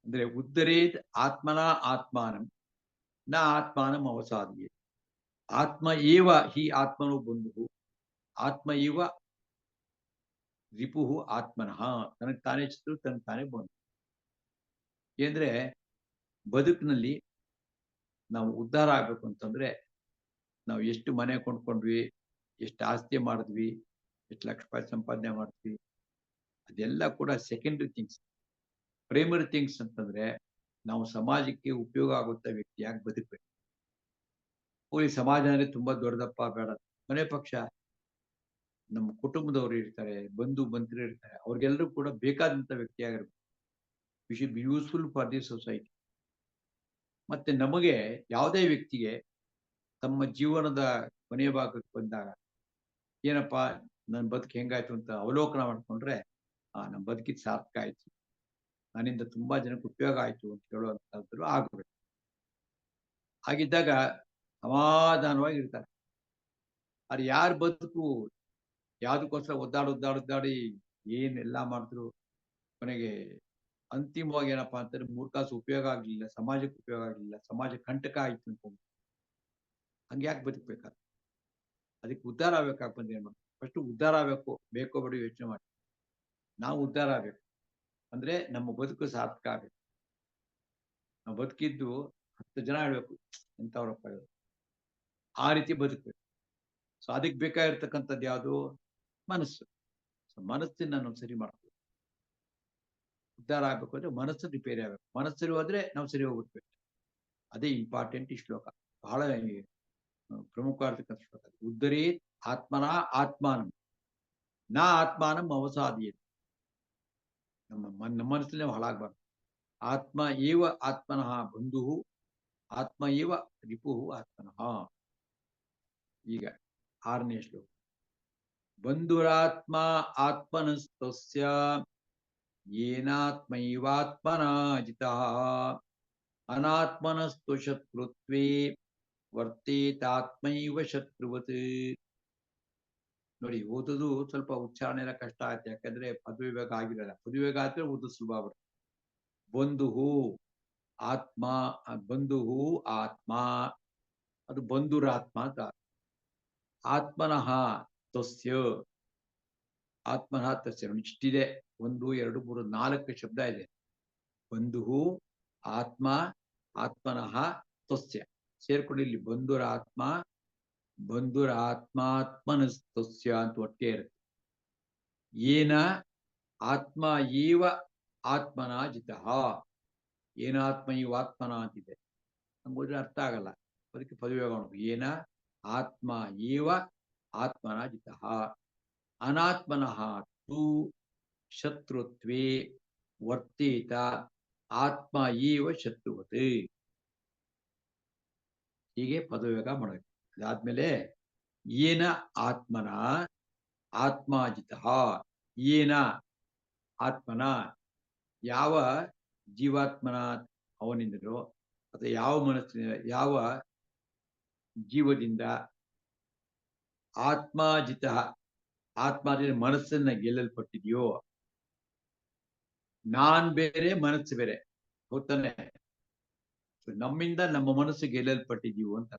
A: ಅಂದ್ರೆ ಉದ್ಧರೇತ್ ಆತ್ಮನ ಆತ್ಮಾನಂ ನ ಆತ್ಮಾನಂ ಅವಸಾದಿಯೇ. ಆತ್ಮ ಏವ ಹಿ ಆತ್ಮನೋ ಬಂಧು ಆತ್ಮ ಏವ ರಿಪು ಆತ್ಮನಃ. ತನಗೆ ತಾನೇ ಶತ್ರು, ತನಗೆ ತಾನೇ ಬಂಧು. ಏಂದ್ರೆ ಬದುಕಿನಲ್ಲಿ ನಾವು ಉದ್ಧಾರ ಆಗ್ಬೇಕು ಅಂತಂದ್ರೆ ನಾವು ಎಷ್ಟು ಮನೆ ಕೊಂಡ್ಕೊಂಡ್ವಿ, ಎಷ್ಟು ಆಸ್ತಿ ಮಾಡಿದ್ವಿ, ಎಷ್ಟು ಲಕ್ಷ ರೂಪಾಯಿ ಸಂಪಾದನೆ ಮಾಡ್ತೀವಿ, ಅದೆಲ್ಲ ಕೂಡ ಸೆಕೆಂಡರಿ ಥಿಂಗ್ಸ್. ಪ್ರೈಮರಿ ಥಿಂಗ್ಸ್ ಅಂತಂದ್ರೆ ನಾವು ಸಮಾಜಕ್ಕೆ ಉಪಯೋಗ ಆಗುತ್ತ ವ್ಯಕ್ತಿಯಾಗಿ ಬದುಕಬೇಕು. ಹೋಗಿ ಸಮಾಜ ಅಂದ್ರೆ ತುಂಬಾ ದೊಡ್ಡದಪ್ಪ ಬೇಡ, ಮನೆ ಪಕ್ಷ ನಮ್ಮ ಕುಟುಂಬದವರು ಇರ್ತಾರೆ, ಬಂಧು ಬಂಧುರು ಇರ್ತಾರೆ, ಅವ್ರಿಗೆಲ್ಲರೂ ಕೂಡ ಬೇಕಾದಂತ ವ್ಯಕ್ತಿಯಾಗಿರ್ಬೇಕು. We should be useful for the society. ಮತ್ತೆ ನಮಗೆ ಯಾವುದೇ ವ್ಯಕ್ತಿಗೆ ತಮ್ಮ ಜೀವನದ ಕೊನೆಯ ಭಾಗಕ್ಕೆ ಬಂದಾಗ ಏನಪ್ಪಾ ನನ್ನ ಬದುಕು ಹೆಂಗಾಯ್ತು ಅಂತ ಅವಲೋಕನ ಮಾಡ್ಕೊಂಡ್ರೆ ನಮ್ಮ ಬದುಕಿದ್ ಸಾರ್ಥಕ ಆಯ್ತು, ನನ್ನಿಂದ ತುಂಬಾ ಜನಕ್ಕೆ ಉಪಯೋಗ ಆಯ್ತು ಅಂತ ಹೇಳುವಂತಹದ್ದು ಆಗಬೇಕು. ಹಾಗಿದ್ದಾಗ ಸಮಾಧಾನವಾಗಿ ಇರ್ತಾರೆ. ಅದು ಯಾರ ಬದುಕು ಯಾವ್ದಕ್ಕೋಸ್ಕರ ಒದ್ದಾಡಿ ಏನೆಲ್ಲಾ ಮಾಡಿದ್ರು ಕೊನೆಗೆ ಅಂತಿಮವಾಗಿ ಏನಪ್ಪಾ ಅಂತಂದ್ರೆ 3 ಕಾಸು ಉಪಯೋಗ ಆಗ್ಲಿಲ್ಲ, ಸಮಾಜಕ್ಕೆ ಉಪಯೋಗ ಆಗ್ಲಿಲ್ಲ, ಸಮಾಜ ಕಂಟಕ ಆಯ್ತು ಅನ್ಕೊಂಡು ಹಂಗೆ ಯಾಕೆ ಬದುಕ್ಬೇಕಾದ್ರೆ? ಅದಕ್ಕೆ ಉದ್ಧಾರ ಆಗ್ಬೇಕಾಗಿ ಬಂದು ಏನ್ ಮಾಡ್ಬೇಕು? ಫಸ್ಟ್ ಉದ್ಧಾರ ಆಗ್ಬೇಕು, ಬೇಕೋ ಬೇಡ ಯೋಚನೆ ಮಾಡಿ. ನಾವು ಉದ್ಧಾರ ಆಗ್ಬೇಕು ಅಂದ್ರೆ ನಮ್ಮ ಬದುಕು ಸಾರ್ಥಕ ಆಗ್ಬೇಕು. ನಾವು ಬದುಕಿದ್ದು 10 ಜನ ಹೇಳ್ಬೇಕು ಎಂತವ್ರಪ್ಪ ಇವರು, ಆ ರೀತಿ ಬದುಕ್ಬೇಕು. ಸೊ ಅದಕ್ಕೆ ಬೇಕಾಗಿರ್ತಕ್ಕಂಥದ್ದು ಯಾವುದು? ಮನಸ್ಸು. ಸೊ ಮನಸ್ಸನ್ನ ನಾವು ಸರಿ ಮಾಡ್ಬೇಕು. ಉದ್ಧಾರ ಆಗ್ಬೇಕು ಅಂದ್ರೆ ಮನಸ್ಸು ರಿಪೇರಿ ಆಗ್ಬೇಕು. ಮನಸ್ಸು ಹೋದ್ರೆ ನಾವು ಸರಿ ಹೋಗ್ಬಿಡ್ಬೇಕು. ಅದೇ ಇಂಪಾರ್ಟೆಂಟ್ ಈ ಶ್ಲೋಕ, ಬಹಳ ಪ್ರಮುಖವಾಗಿರ್ತಕ್ಕಂಥ ಶ್ಲೋಕ. ಉದ್ಧರೇ ಆತ್ಮನ ಆತ್ಮಾನಂ ನಾ ಆತ್ಮಾನಂ ಅವಸಾದಿಯೇತ್. ನಮ್ಮ ಮನಸ್ಸಲ್ಲಿ ಹಾಳಾಗ್ಬಾರ್ದು. ಆತ್ಮ ಏವ ಆತ್ಮನಃ ಬಂಧು, ಆತ್ಮ ಏವ ರಿಪು ಆತ್ಮನಃ. ಈಗ 6ನೇ ಶ್ಲೋಕ. ಬಂಧುರಾತ್ಮ ಆತ್ಮನಸ್ತಸ್ಯ ಯೇನಾತ್ಮೈವಾತ್ಮನಾ ಜಿತಃ ಅನಾತ್ಮನಸ್ತು ಶತ್ರುತ್ವೇ ವರ್ತೇತಾತ್ಮೈವ ಶತ್ರುವತ್. ನೋಡಿ, ಓದೋದು ಸ್ವಲ್ಪ ಉಚ್ಚಾರಣೆ ಎಲ್ಲ ಕಷ್ಟ ಆಗುತ್ತೆ, ಯಾಕಂದ್ರೆ ಪದವಿವೇಗ ಆಗಿರಲ್ಲ. ಪದವಿವೇಗ ಆದ್ರೆ ಓದು ಸುಲಭ ಬರುತ್ತೆ. ಬಂಧು ಆತ್ಮ, ಬಂಧು ಆತ್ಮ, ಅದು ಬಂಧುರಾತ್ಮ ಅಂತ. ಆತ್ಮನಃ ತಸ್ಯ, ಆತ್ಮನಃ ತಸ್ಯ. ನೋಡಿ ಇಷ್ಟಿದೆ, 1 2 3 4 ಶಬ್ದ ಇದೆ. ಬಂಧು ಆತ್ಮ ಆತ್ಮನಃ ತಸ್ಯ ಸೇರ್ಕೊಂಡು ಇಲ್ಲಿ ಬಂಧುರಾತ್ಮ ಬಂಧುರಾತ್ಮಾತ್ಮನಸ್ತಸ್ಯ ಅಂತ ಒಟ್ಟಿಗೆ ಇರುತ್ತೆ. ಏನ ಆತ್ಮ ಏವ ಆತ್ಮನ ಜಿತಃ, ಏನಾತ್ಮ ಇವ ಆತ್ಮನ ಅಂತಿದೆ, ನಮ್ಗೆ ಅರ್ಥ ಆಗಲ್ಲ. ಅದಕ್ಕೆ ಪದವಿಯೋಗ ಮಾಡಬೇಕು. ಏನ ಆತ್ಮ ಏವ ಆತ್ಮನ ಜಿತಃ ಅನಾತ್ಮನಃ ತು ಶತ್ರುತ್ವೇ ವರ್ತೇತ ಆತ್ಮ ಏವ ಶತ್ರುವತ್. ಹೀಗೆ ಪದವಿಯೋಗ ಮಾಡಬೇಕು. ಅದಾದ್ಮೇಲೆ ಏನ ಆತ್ಮನ ಆತ್ಮಾಜಿತಃ, ಏನ ಆತ್ಮನ ಯಾವ ಜೀವಾತ್ಮನ ಅವನಿಂದಲೋ ಅಥವಾ ಯಾವ ಮನಸ್ಸಿನ ಯಾವ ಜೀವದಿಂದ ಆತ್ಮಾಜಿತಃ ಆತ್ಮ ಮನಸ್ಸನ್ನ ಗೆಲ್ಲಲ್ಪಟ್ಟಿದೆಯೋ. ನಾನ್ ಬೇರೆ ಮನಸ್ಸು ಬೇರೆ, ಗೊತ್ತಾನೆ. ನಮ್ಮಿಂದ ನಮ್ಮ ಮನಸ್ಸು ಗೆಲ್ಲಲ್ಪಟ್ಟಿದೀವು ಅಂತ.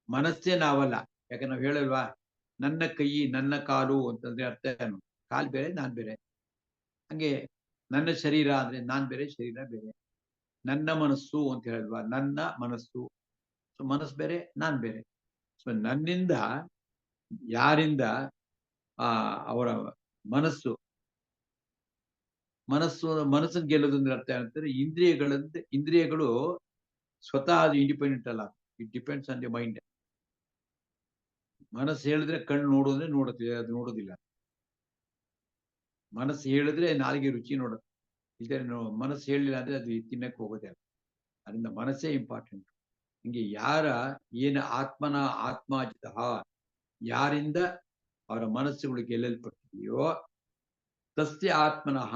A: ಮನಸ್ಸೇ ನಾವಲ್ಲ. ಯಾಕಂದ್ರೆ ನಾವು ಹೇಳಲ್ವಾ, ನನ್ನ ಕೈ ನನ್ನ ಕಾಲು ಅಂತಂದ್ರೆ ಅರ್ಥ ಏನು? ಕಾಲು ಬೇರೆ ನಾನ್ ಬೇರೆ. ಹಂಗೆ ನನ್ನ ಶರೀರ ಅಂದ್ರೆ ನಾನ್ ಬೇರೆ ಶರೀರ ಬೇರೆ. ನನ್ನ ಮನಸ್ಸು ಅಂತ ಹೇಳಲ್ವಾ, ನನ್ನ ಮನಸ್ಸು. ಸೊ ಮನಸ್ಸು ಬೇರೆ ನಾನ್ ಬೇರೆ. ಸೊ ನನ್ನಿಂದ ಯಾರಿಂದ ಅವರ ಮನಸ್ಸು ಮನಸ್ಸನ್ನು ಗೆಲ್ಲೋದಂದ್ರೆ ಅರ್ಥ ಏನಂತಾರೆ? ಇಂದ್ರಿಯಗಳು ಸ್ವತಃ ಅದು ಇಂಡಿಪೆಂಡೆಂಟ್ ಅಲ್ಲ. It depends on the mind. ಮನಸ್ಸು ಹೇಳಿದ್ರೆ ಕಣ್ಣು ನೋಡೋದ್ರೆ ನೋಡುತ್ತೆ, ಅದು ನೋಡೋದಿಲ್ಲ. ಮನಸ್ಸು ಹೇಳಿದ್ರೆ ನಾಲಿಗೆ ರುಚಿ ನೋಡುತ್ತೆ, ಇದ್ರೆ ಮನಸ್ಸು ಹೇಳಿಲ್ಲ ಅಂದ್ರೆ ಅದು ತಿನ್ನಕ್ಕೆ ಹೋಗೋದೇ ಅಲ್ಲ. ಅದರಿಂದ ಮನಸ್ಸೇ ಇಂಪಾರ್ಟೆಂಟ್. ಹಿಂಗೆ ಯಾರ ಏನ ಆತ್ಮನ ಆತ್ಮಾಜಿತಃ, ಯಾರಿಂದ ಅವರ ಮನಸ್ಸುಗಳು ಗೆಲ್ಲಲ್ಪಟ್ಟಿದೆಯೋ, ತಸ್ಯ ಆತ್ಮನಃ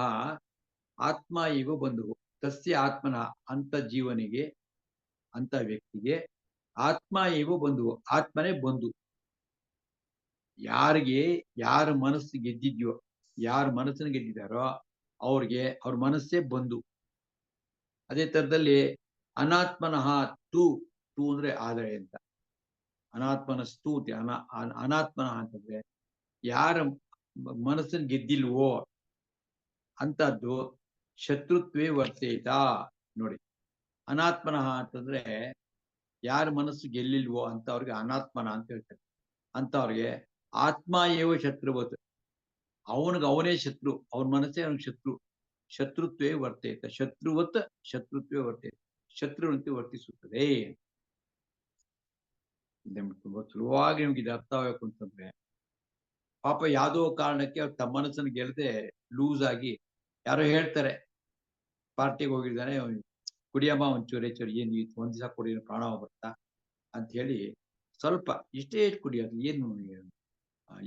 A: ಆತ್ಮ ಇವ ಬಂಧು. ತಸ್ಯ ಆತ್ಮನಃ ಅಂತ ಜೀವನಿಗೆ, ಅಂತ ವ್ಯಕ್ತಿಗೆ ಆತ್ಮ ಇವ ಬಂಧು, ಆತ್ಮನೇ ಬಂಧು. ಯಾರ ಮನಸ್ಸು ಗೆದ್ದಿದ್ಯೋ, ಯಾರ ಮನಸ್ಸನ್ನು ಗೆದ್ದಿದ್ದಾರೋ ಅವ್ರಿಗೆ ಅವ್ರ ಮನಸ್ಸೇ ಬಂಧು. ಅದೇ ತರದಲ್ಲಿ ಅನಾತ್ಮನಃ ತು, ತು ಅಂದ್ರೆ ಆದರೆ ಅಂತ. ಅನಾತ್ಮನ ಸ್ತೂತಿ ಅನಾತ್ಮನಃ ಅಂತಂದ್ರೆ ಯಾರ ಮನಸ್ಸನ್ನು ಗೆದ್ದಿಲ್ವೋ ಅಂತದ್ದು ಶತ್ರುತ್ವೇ ವರ್ತೇತ. ನೋಡಿ, ಅನಾತ್ಮನಃ ಅಂತಂದ್ರೆ ಯಾರ ಮನಸ್ಸು ಗೆಲ್ಲಿಲ್ವೋ ಅಂತವ್ರಿಗೆ ಅನಾತ್ಮನ ಅಂತ ಹೇಳ್ತಾರೆ. ಅಂತವ್ರಿಗೆ ಆತ್ಮ ಏವ ಶತ್ರುವತ್, ಅವನೇ ಶತ್ರು, ಅವನ ಮನಸ್ಸೇ ಅವನಿಗೆ ಶತ್ರು. ಶತ್ರುತ್ವೇ ವರ್ತೇತ, ಶತ್ರುತ್ವೇ ವರ್ತೇತ, ಶತ್ರುವಂತೆ ವರ್ತಿಸುತ್ತದೆ. ತುಂಬಾ ಸುಲಭವಾಗಿ ನಿಮ್ಗೆ ಇದು ಅರ್ಥ ಆಗಬೇಕು ಅಂತಂದ್ರೆ, ಪಾಪ ಯಾವುದೋ ಕಾರಣಕ್ಕೆ ಅವ್ರು ತಮ್ಮ ಮನಸ್ಸನ್ನು ಗೆಲ್ಲದೆ ಲೂಸ್ ಆಗಿ ಯಾರೋ ಹೇಳ್ತಾರೆ, ಪಾರ್ಟಿಗೆ ಹೋಗಿದ್ದಾನೆ, ಕುಡಿಯಮ್ಮ ಒಂಚೂರು ಹೆಚ್ಚೂರು, ಏನ್ ಒಂದ್ ದಿವಸ ಕುಡಿ ಪ್ರಾಣ ಬರ್ತಾ ಅಂತ ಹೇಳಿ ಸ್ವಲ್ಪ ಇಷ್ಟೇ ಕುಡಿಯೋದು,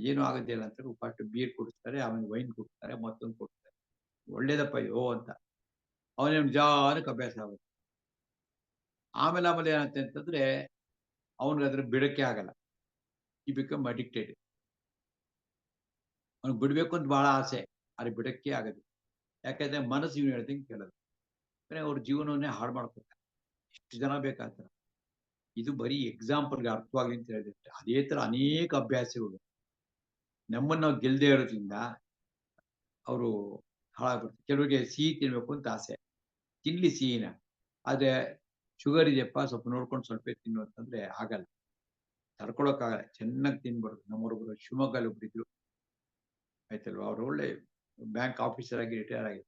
A: ಏನು ಆಗೋದಿಲ್ಲ ಅಂತ ಫಸ್ಟ್ ಬೀರ್ ಕುಡಿಸ್ತಾರೆ, ಆಮೇಲೆ ವೈನ್ ಕುಡಿಸ್ತಾರೆ, ಮತ್ತೊಂದು ಕೊಡ್ತಾರೆ. ಒಳ್ಳೇದಪ್ಪ ಇದು ಅಂತ ಅವನೇನು ನಿಜಾನಕ್ಕೆ ಅಭ್ಯಾಸ ಆಗುತ್ತೆ. ಆಮೇಲೆ ಏನಂತೆ ಅಂತಂದ್ರೆ ಅವನಿಗೆ ಅದ್ರ ಬಿಡಕ್ಕೆ ಆಗಲ್ಲ. ಈ ಬಿಕಮ್ ಅಡಿಕ್ಟೆಡ್. ಅವ್ನಿಗೆ ಬಿಡ್ಬೇಕು ಅಂತ ಬಹಳ ಆಸೆ, ಆದ್ರೆ ಬಿಡಕ್ಕೆ ಆಗೋದು. ಯಾಕಂದ್ರೆ ಮನಸ್ಸು ಇವ್ನು ಹೇಳ್ದಂಗೆ ಕೇಳೋದು. ಅವ್ರ ಜೀವನವನ್ನೇ ಹಾಳು ಮಾಡ್ಕೊತಾರೆ. ಎಷ್ಟು ಜನ ಬೇಕಾಗ್ತಾರೆ. ಇದು ಬರೀ ಎಕ್ಸಾಂಪಲ್ಗೆ ಅರ್ಥವಾಗ್ಲಿ ಅಂತ ಹೇಳಿದ್ರೆ, ಅದೇ ತರ ಅನೇಕ ಅಭ್ಯಾಸಗಳು ನಮ್ಮನ್ನ ನಾವು ಗೆಲ್ದೇ ಇರೋದ್ರಿಂದ ಅವರು ಹಾಳಾಗ್ಬಿಡ್ತಾರೆ. ಕೆಲವರಿಗೆ ಸಿಹಿ ತಿನ್ಬೇಕು ಅಂತ ಆಸೆ, ತಿನ್ಲಿ ಸಿಹಿನ, ಆದ್ರೆ ಶುಗರ್ ಇದೆಯಪ್ಪ ಸ್ವಲ್ಪ ನೋಡ್ಕೊಂಡು ಸ್ವಲ್ಪ ತಿನ್ನು ಅಂತಂದ್ರೆ ಆಗಲ್ಲ, ತಡ್ಕೊಳಕ್ಕಾಗಲ್ಲ. ಚೆನ್ನಾಗಿ ತಿನ್ಬಾರ್ದು. ನಮ್ಮೊಬ್ಬರು ಶಿವಮೊಗ್ಗಲ್ಲಿ ಒಬ್ರು ಇದ್ರು, ಆಯ್ತಲ್ವಾ, ಅವ್ರು ಒಳ್ಳೆ ಬ್ಯಾಂಕ್ ಆಫೀಸರ್ ಆಗಿ ರಿಟೈರ್ ಆಗಿದೆ.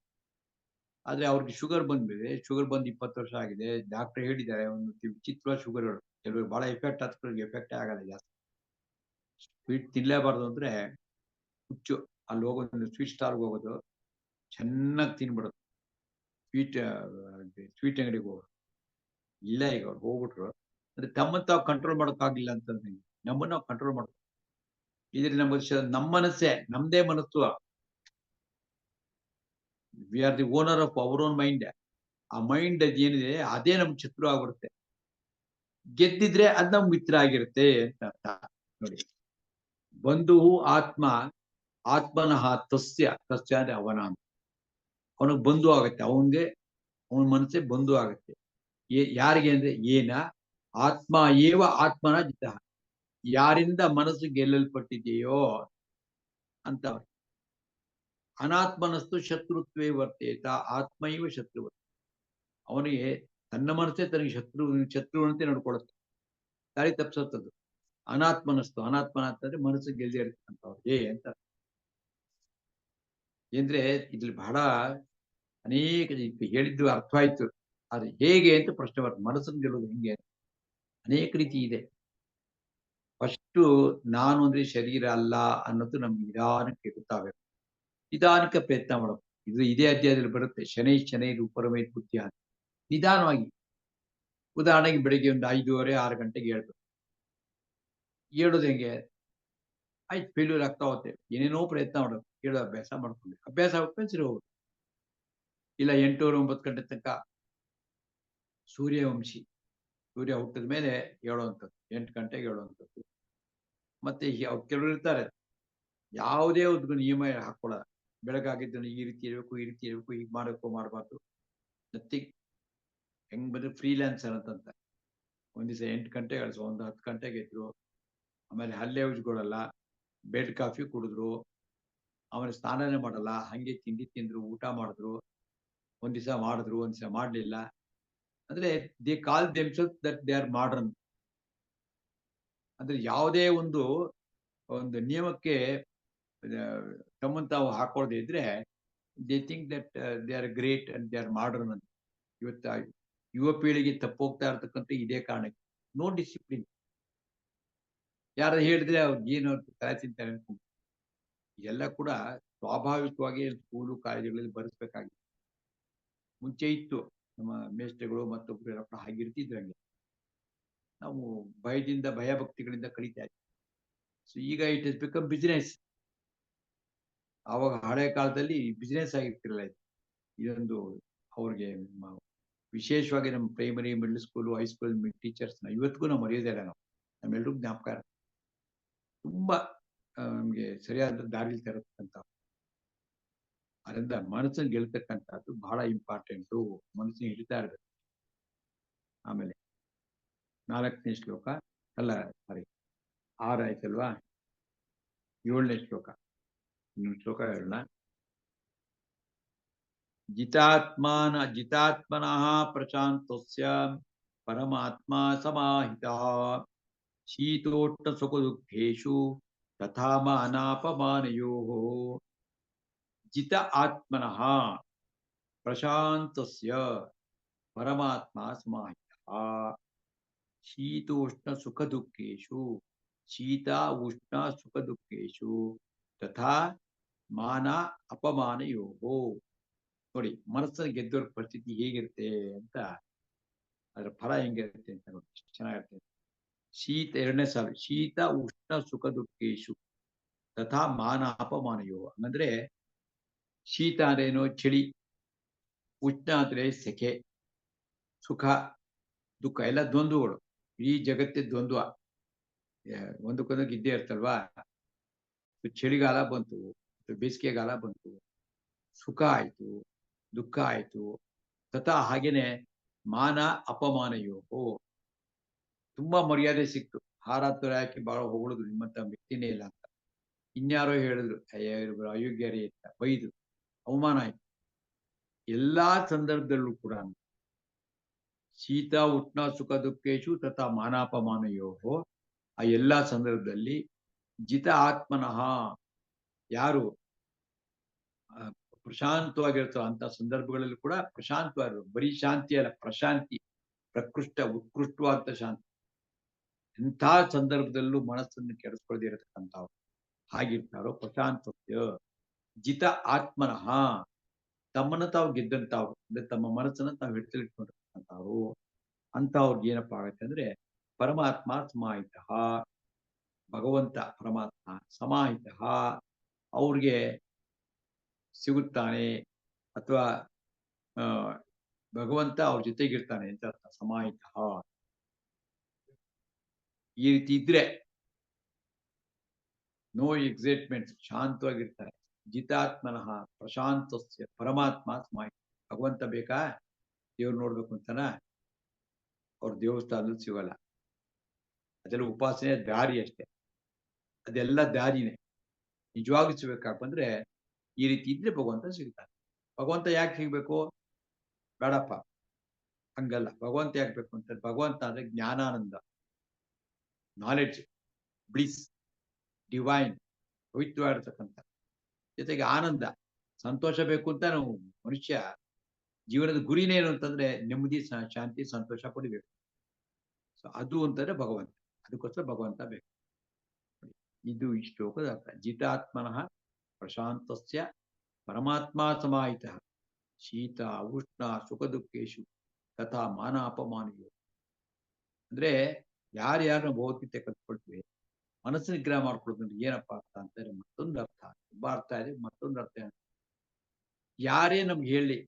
A: ಆದ್ರೆ ಅವ್ರಿಗೆ ಶುಗರ್ ಬಂದ್ಮೇಲೆ, ಶುಗರ್ ಬಂದು 20 ವರ್ಷ ಆಗಿದೆ. ಡಾಕ್ಟರ್ ಹೇಳಿದ್ದಾರೆ ಒಂದು ವಿಚಿತ್ರವಾದ ಶುಗರ್ಗಳು. ಕೆಲವರು ಬಹಳ ಎಫೆಕ್ಟ್ ಆಗ್ತದೆ, ಎಫೆಕ್ಟ್ ಆಗಲ್ಲ ಜಾಸ್ತಿ. ಸ್ವೀಟ್ ತಿನ್ಲೇಬಾರ್ದು ಅಂದ್ರೆ ಹುಚ್ಚು. ಅಲ್ಲಿ ಹೋಗೋದು, ಸ್ವೀಟ್ ಸ್ಟಾಲ್ಗೆ ಹೋಗೋದು, ಚೆನ್ನಾಗಿ ತಿನ್ಬಿಡೋದು. ಸ್ವೀಟ್ ಅಂಗಡಿಗೆ ಹೋಗೋದು. ಇಲ್ಲ, ಈಗ ಅವ್ರು ಹೋಗ್ಬಿಟ್ರು ಅಂದ್ರೆ ತಮ್ಮನ್ನ ತಾವು ಕಂಟ್ರೋಲ್ ಮಾಡೋಕ್ಕಾಗಿಲ್ಲ ಅಂತಂದ್ರೆ ನಮ್ಮನ್ನ ನಾವು ಕಂಟ್ರೋಲ್ ಮಾಡ್ತೀವಿ. ಇದ್ರೆ ನಮ್ಮ ಮನಸ್ಸೇ, ನಮ್ದೇ ಮನಸ್ಸು. We are the owner of our own mind. ಆ ಮೈಂಡ್ ಅದೇನಿದೆ ಅದೇ ನಮ್ಗೆ ಶತ್ರು ಆಗ್ಬಿಡುತ್ತೆ. ಗೆದ್ದಿದ್ರೆ ಅದ್ ನಮ್ಗೆ ಮಿತ್ರ ಆಗಿರುತ್ತೆ ಅಂತ ಅರ್ಥ. ನೋಡಿ, ಬಂಧು ಆತ್ಮ, ಆತ್ಮನಃ ತಸ್ಯ, ತಸ್ಯ ಅಂದ್ರೆ ಅವನ, ಅವನಿಗೆ ಬಂಧು ಆಗತ್ತೆ. ಅವನ ಮನಸ್ಸೇ ಬಂಧು ಆಗತ್ತೆ. ಯಾರಿಗೆ ಅಂದ್ರೆ ಏನ ಆತ್ಮ ಏವ ಆತ್ಮನ ಜಿತ, ಯಾರಿಂದ ಮನಸ್ಸು ಗೆಲ್ಲಲ್ಪಟ್ಟಿದೆಯೋ ಅಂತ. ಅನಾತ್ಮನಸ್ತು ಶತ್ರುತ್ವೇ ವರ್ತೇತ, ಆತ್ಮೈವ ಶತ್ರು. ಅವನಿಗೆ ತನ್ನ ಮನಸ್ಸೇ ತನಗೆ ಶತ್ರುವಂತೆ ನೋಡ್ಕೊಳ್ಳುತ್ತೆ, ದಾರಿ ತಪ್ಪಿಸುತ್ತದ್ದು. ಅನಾತ್ಮನಸ್ತು, ಅನಾತ್ಮನ ಅಂತಂದ್ರೆ ಮನಸ್ಸು ಗೆಲ್ಲದೆ ಇರ್ತಕ್ಕಂಥವ್ರಿಗೆ ಅಂತ. ಏನ್ದ್ರೆ ಇದ್ರಲ್ಲಿ ಬಹಳ ಅನೇಕ ಹೇಳಿದ್ದು ಅರ್ಥವಾಯ್ತು, ಆದ್ರೆ ಹೇಗೆ ಅಂತ ಪ್ರಶ್ನೆ ಬರ್ತದೆ. ಮನಸ್ಸನ್ನು ಗೆಲ್ಲೋದು ಹೆಂಗೆ? ಅನೇಕ ರೀತಿ ಇದೆ. ಫಸ್ಟು ನಾನು ಅಂದ್ರೆ ಶರೀರ ಅಲ್ಲ ಅನ್ನೋದು ನಮ್ಗೆ ನಿಧಾನಕ್ಕೆ ಗೊತ್ತಾಗಬೇಕು. ನಿಧಾನಕ್ಕೆ ಪ್ರಯತ್ನ ಮಾಡಬೇಕು. ಇದು ಇದೇ ಅಧ್ಯಾಯದಲ್ಲಿ ಬರುತ್ತೆ, ಶನೈ ರೂಪರಮೇ ಬುದ್ಧಿ ಅಂತ. ನಿಧಾನವಾಗಿ, ಉದಾಹರಣೆಗೆ ಬೆಳಿಗ್ಗೆ ಒಂದು 5:30, 6 ಗಂಟೆಗೆ ಹೇಳ್ಬೇಕು. ಹೇಳೋದು ಹೆಂಗೆ? ಆಯ್ತು, ಫೇಲ್ಯೂರ್ ಆಗ್ತಾ ಹೋಗುತ್ತೆ. ಏನೇನೋ ಪ್ರಯತ್ನ ಮಾಡೋದು, ಹೇಳೋ ಅಭ್ಯಾಸ ಮಾಡ್ಕೊಂಡು, ಅಭ್ಯಾಸ ಆಗ್ಬೇಕು, ಸರಿ ಹೋಗುತ್ತೆ. ಇಲ್ಲ 8:30, 9 ಗಂಟೆ ತನಕ ಸೂರ್ಯವಂಶಿ, ಸೂರ್ಯ ಹುಟ್ಟಿದ ಮೇಲೆ ಹೇಳುವಂಥದ್ದು, 8 ಗಂಟೆಗೆ ಹೇಳುವಂಥದ್ದು. ಮತ್ತೆ ಕೆಲವರು ಇರ್ತಾರೆ, ಯಾವುದೇ ಒಂದು ನಿಯಮ ಹಾಕೊಳ್ಳಲ್ಲ. ಬೆಳಗಾಗಿದ್ದನ್ನು ಈ ರೀತಿ ಇರಬೇಕು, ಈ ರೀತಿ ಇರಬೇಕು, ಹೀಗೆ ಮಾಡಬೇಕು, ಮಾಡಬಾರ್ದು, ನಥಿಂಗ್. ಹೆಂಗ್ ಬಂದ್ರೆ ಫ್ರೀಲ್ಯಾನ್ಸರ್ ಅಂತಂತ. ಒಂದ್ ದಿವಸ 8 ಗಂಟೆ ಹೇಳಿದ್ರು, ಒಂದು 10 ಗಂಟೆಗೆ ಇದ್ರು. ಆಮೇಲೆ ಹಲ್ಲೆ ಉಜ್ಕೊಳ್ಳಲ್ಲ, ಬೆಡ್ ಕಾಫಿ ಕುಡಿದ್ರು, ಆಮೇಲೆ ಸ್ನಾನನೇ ಮಾಡಲ್ಲ, ಹಂಗೆ ತಿಂಡಿ ತಿಂದ್ರು, ಊಟ ಮಾಡಿದ್ರು. ಒಂದ್ ದಿವಸ ಮಾಡಿದ್ರು, ಒಂದ್ ದಿವಸ ಮಾಡ್ಲಿಲ್ಲ. ಅಂದ್ರೆ they call themselves that they are modern. ಅಂದ್ರೆ ಯಾವುದೇ ಒಂದು ನಿಯಮಕ್ಕೆ ತಮ್ಮನ್ನು ತಾವು ಹಾಕೊಳ್ಳದೆ ಇದ್ರೆ they think that they are great and they are modern ಅಂತ. ಇವತ್ತು ಯುವ ಪೀಳಿಗೆ ತಪ್ಪೋಗ್ತಾ ಇರ್ತಕ್ಕಂಥ ಇದೇ ಕಾರಣಕ್ಕೆ. No discipline. ಯಾರು ಹೇಳಿದ್ರೆ ಅವ್ರಿಗೆ ಏನು ತಲೆ ತಿಂತಾರೆ ಅನ್ಕೊಂಡು. ಇದೆಲ್ಲ ಕೂಡ ಸ್ವಾಭಾವಿಕವಾಗಿ ಸ್ಕೂಲು ಕಾಲೇಜುಗಳಲ್ಲಿ ಬರೆಸ್ಬೇಕಾಗಿದೆ. ಮುಂಚೆ ಇತ್ತು, ನಮ್ಮ ಮೇಷ್ಟ್ರುಗಳು ಮತ್ತೊಬ್ಬರು ಹಾಗಿರ್ತಿದ್ರು. ಹಂಗೆ ನಾವು ಭಯದಿಂದ, ಭಯಭಕ್ತಿಗಳಿಂದ ಕಲಿತಾ ಇದ್ವಿ. ಸೊ ಈಗ ಇಟ್ ಇಸ್ ಬಿಕಮ್ ಬಿಸಿನೆಸ್. ಆವಾಗ ಹಳೆ ಕಾಲದಲ್ಲಿ ಬಿಸಿನೆಸ್ ಆಗಿರ್ತಿರಲ್ಲ ಇದು. ಇದೊಂದು ಅವ್ರಿಗೆ ವಿಶೇಷವಾಗಿ ನಮ್ಮ ಪ್ರೈಮರಿ, ಮಿಡ್ಲ್ ಸ್ಕೂಲು, ಹೈಸ್ಕೂಲ್ ಟೀಚರ್ಸ್ನ ಇವತ್ತಿಗೂ ನಾವು ಮರೆಯೋದೇ ಇಲ್ಲ. ನಮ್ಮೆಲ್ಲರೂ ಜ್ಞಾಪಕ ತುಂಬಾ ನಮ್ಗೆ ಸರಿಯಾದ ದಾರಿಲಿ ತರತಕ್ಕಂಥ. ಅದರಿಂದ ಮನಸ್ಸನ್ನು ಗೆಲ್ತಕ್ಕಂಥದ್ದು ಬಹಳ ಇಂಪಾರ್ಟೆಂಟು. ಮನಸ್ಸನ್ನು ಹಿಡಿತಾ ಇರ್ಬೇಕು. ಆಮೇಲೆ 4ನೇ ಶ್ಲೋಕ, ಅಲ್ಲ ಸಾರಿ 6 ಆಯ್ತಲ್ವಾ, 7ನೇ ಶ್ಲೋಕ. ಇನ್ನೊಂದು ಶ್ಲೋಕ ಹೇಳೋಣ. ಜಿತಾತ್ಮನಃ ಪ್ರಶಾಂತಸ್ಯ ಪರಮಾತ್ಮ ಸಮಾಹಿತಃ ಶೀತೋಷ್ಣ ಸುಖ ದುಃಖೇಷು ತಥಾ ಮಾನಾಪಮಾನಯೋಃ. ಜಿತ ಆತ್ಮನಃ ಪ್ರಶಾಂತಸ್ಯ ಪರಮಾತ್ಮ ಸಮಾಹಿತಃ ಶೀತೋಷ್ಣ ಸುಖ ದುಃಖೇಷು, ಶೀತ ಉಷ್ಣ ಸುಖ ದುಃಖೇಷು ತಥಾ ಮಾನ ಅಪಮಾನಯೋಃ. ನೋಡಿ, ಮನಸ್ಸನ್ನು ಗೆದ್ದೋರ್ ಪರಿಸ್ಥಿತಿ ಹೇಗಿರುತ್ತೆ ಅಂತ, ಅದರ ಫಲ ಹೆಂಗಿರುತ್ತೆ ಅಂತ ನೋಡಿ, ಎಷ್ಟು ಚೆನ್ನಾಗಿರುತ್ತೆ. ಶೀತ, 2ನೇ ಸಾಲು, ಶೀತ ಉಷ್ಣ ಸುಖ ದುಃಖೇಶು ತಥಾ ಮಾನ ಅಪಮಾನಯೋ. ಅಂದ್ರೆ ಶೀತ ಅಂದ್ರೇನು? ಚಳಿ. ಉಷ್ಣ ಅಂದ್ರೆ ಸೆಕೆ. ಸುಖ ದುಃಖ ಎಲ್ಲ ದ್ವಂದ್ವಗಳು. ಈ ಜಗತ್ತೇ ದ್ವಂದ್ವ, ಒಂದಕ್ಕೊಂದಕ್ಕೆ ಇದ್ದೇ ಇರ್ತಲ್ವಾ. ಚಳಿಗಾಲ ಬಂತು, ಬೇಸಿಗೆಗಾಲ ಬಂತು, ಸುಖ ಆಯ್ತು, ದುಃಖ ಆಯ್ತು, ತಥಾ ಹಾಗೇನೆ ಮಾನ ಅಪಮಾನಯೋಹೋ. ತುಂಬಾ ಮರ್ಯಾದೆ ಸಿಕ್ತು, ಹಾರ ತೊರೆ ಹಾಕಿ ಬಹಳ ಹೊಗಳಿದ್ರು, ನಿಮ್ಮಂತ ವ್ಯಕ್ತಿನೇ ಇಲ್ಲ ಅಂತ. ಇನ್ಯಾರೋ ಹೇಳಿದ್ರು, ಅಯ್ಯ ಇವ್ರು ಅಯೋಗ್ಯರೇ ಅಂತ ಬೈದು ಅವಮಾನ ಆಯ್ತು. ಎಲ್ಲಾ ಸಂದರ್ಭದಲ್ಲೂ ಕೂಡ ಶೀತ ಉಷ್ಣ ಸುಖ ದುಃಖೇಶು ತಥಾ ಮಾನಾಪಮಾನಯೋಹೋ, ಆ ಎಲ್ಲಾ ಸಂದರ್ಭದಲ್ಲಿ ಜಿತ ಆತ್ಮನಃ, ಯಾರು ಪ್ರಶಾಂತವಾಗಿರ್ತಾರೋ ಅಂತ ಸಂದರ್ಭಗಳಲ್ಲಿ ಕೂಡ ಪ್ರಶಾಂತವಾಗಿರು, ಬರೀ ಶಾಂತಿ ಅಲ್ಲ, ಪ್ರಶಾಂತಿ, ಪ್ರಕೃಷ್ಟ ಉತ್ಕೃಷ್ಟವಾದ ಶಾಂತಿ. ಎಂಥ ಸಂದರ್ಭದಲ್ಲೂ ಮನಸ್ಸನ್ನು ಕೆಡಿಸ್ಕೊಳ್ಳದೆ ಇರತಕ್ಕಂಥವ್ರು ಹಾಗಿರ್ತಾರೋ ಪ್ರಶಾಂತಸ್ಯ ಜಿತ ಆತ್ಮನಃ, ತಮ್ಮನ್ನ ತಾವು ಗೆದ್ದಂತಾವ್ರು, ಅಂದ್ರೆ ತಮ್ಮ ಮನಸ್ಸನ್ನ ತಾವು ಹಿಡಿತಲಿಟ್ಕೊಂಡಿರ್ತಕ್ಕಂಥವ್ರು. ಅಂತವ್ರಿಗೆ ಏನಪ್ಪ ಆಗತ್ತೆ ಅಂದ್ರೆ ಪರಮಾತ್ಮ ಸಮಾಹಿತ, ಭಗವಂತ ಪರಮಾತ್ಮ ಸಮಾಹಿತ ಅವ್ರಿಗೆ ಸಿಗುತ್ತಾನೆ, ಅಥವಾ ಭಗವಂತ ಅವ್ರ ಜೊತೆಗಿರ್ತಾನೆ ಅಂತ ಅರ್ಥ. ಸಮಾಹಿತ ಈ ರೀತಿ ಇದ್ರೆ ನೋ ಎಕ್ಸೈಟ್ಮೆಂಟ್, ಶಾಂತವಾಗಿರ್ತಾರೆ. ಜಿತಾತ್ಮನಃ ಪ್ರಶಾಂತಸ್ಯ ಪರಮಾತ್ಮ ಸಮಾಹಿತ. ಭಗವಂತ ಬೇಕಾ, ದೇವ್ರು ನೋಡ್ಬೇಕು ಅಂತನ, ಅವ್ರ ದೇವಸ್ಥಾನದಲ್ಲಿ ಸಿಗಲ್ಲ. ಅದೆಲ್ಲ ಉಪಾಸನೆ ದಾರಿ ಅಷ್ಟೇ, ಅದೆಲ್ಲ ದಾರಿನೇ. ನಿಜವಾಗ್ಲೂ ಸಿಗ್ಬೇಕಾಗ ಬಂದ್ರೆ ಈ ರೀತಿ ಇದ್ರೆ ಭಗವಂತ ಸಿಗ್ತಾನೆ. ಭಗವಂತ ಯಾಕೆ ಸಿಗ್ಬೇಕು? ಬೇಡಪ್ಪ ಹಂಗಲ್ಲ. ಭಗವಂತ ಯಾಕೆ ಬೇಕು ಅಂತ, ಭಗವಂತ ಅಂದ್ರೆ ಜ್ಞಾನಾನಂದ, ನಾಲೆಡ್ಜ್, ಬ್ಲಿಸ್, ಡಿವೈನ್, ಪವಿತ್ರವಾಗಿರ್ತಕ್ಕಂಥ, ಜೊತೆಗೆ ಆನಂದ, ಸಂತೋಷ ಬೇಕು ಅಂತ ನಾವು ಮನುಷ್ಯ ಜೀವನದ ಗುರಿನೇನು ಅಂತಂದ್ರೆ ನೆಮ್ಮದಿ, ಶಾಂತಿ, ಸಂತೋಷ ಪಡಿಬೇಕು. ಸೊ ಅದು ಅಂತಂದ್ರೆ ಭಗವಂತ, ಅದಕ್ಕೋಸ್ಕರ ಭಗವಂತ ಬೇಕು. ಇದು ಈ ಶ್ಲೋಕದ ಅರ್ಥ. ಜಿತಾತ್ಮನಃ ಪ್ರಶಾಂತಸ್ಯ ಪರಮಾತ್ಮ ಸಮಾಹಿತ ಶೀತ ಉಷ್ಣ ಸುಖ ದುಃಖೇಶು ತಥಾ ಮಾನ ಅಪಮಾನಗಳು. ಅಂದ್ರೆ ಯಾರ್ಯಾರನ್ನ ಭಗವದ್ಗೀತೆ ಕಲ್ತ್ಕೊಳ್ತೀವಿ, ಮನಸ್ಸು ನಿಗ್ರಹ ಮಾಡ್ಕೊಳ್ಳೋದ್ರಿಂದ ಏನಪ್ಪಾ ಅರ್ಥ ಅಂತಾರೆ, ಮತ್ತೊಂದು ಅರ್ಥ, ತುಂಬಾ ಅರ್ಥ ಇದೆ, ಮತ್ತೊಂದು ಅರ್ಥ. ಯಾರೇ ನಮ್ಗೆ ಹೇಳಿ,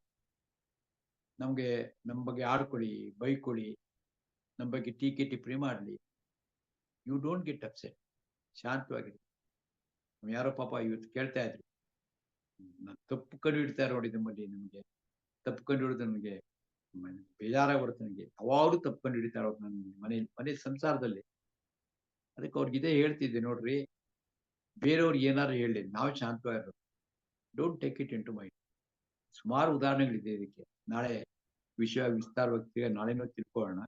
A: ನಮ್ಮ ಬಗ್ಗೆ ಆಡ್ಕೊಳ್ಳಿ, ಬೈಕೊಳ್ಳಿ, ನಮ್ಮ ಬಗ್ಗೆ ಟೀಕೆ ಟಿಪ್ಪಣಿ ಮಾಡಲಿ, ಯು ಡೋಂಟ್ ಗೆಟ್ ಅಪ್ಸೆಟ್, ಶಾಂತವಾಗಿರಿ. ಯಾರೋ ಪಾಪ ಇವತ್ತು ಕೇಳ್ತಾ ಇದ್ರು, ನಾನು ತಪ್ಪು ಕಂಡು ಹಿಡ್ತಾರೆ ನೋಡಿ ನಮ್ಮಲ್ಲಿ, ನಮಗೆ ತಪ್ಪು ಕಂಡು ಹಿಡಿದು ನನಗೆ ಬೇಜಾರಾಗಿ ಬರುತ್ತೆ. ನನಗೆ ಯಾವಾಗಲೂ ತಪ್ಪು ಕಂಡು ಹಿಡಿತಾರೋ ನನ್ನ ಮನೆ ಸಂಸಾರದಲ್ಲಿ. ಅದಕ್ಕೆ ಅವ್ರಿಗೆ ಇದೇ ಹೇಳ್ತಿದ್ದೆ, ನೋಡ್ರಿ, ಬೇರೆಯವ್ರಿಗೆ ಏನಾದ್ರು ಹೇಳಿ ನಾವು ಶಾಂತವಾಗಿರೋದು, don't take it into mind. ಸುಮಾರು ಉದಾಹರಣೆಗಳಿದೆ ಇದಕ್ಕೆ. ನಾಳೆ ವಿಷಯ ವಿಸ್ತಾರವಾಗಿ ನಾಳೆನೂ ತಿಳ್ಕೊಳ್ಳೋಣ.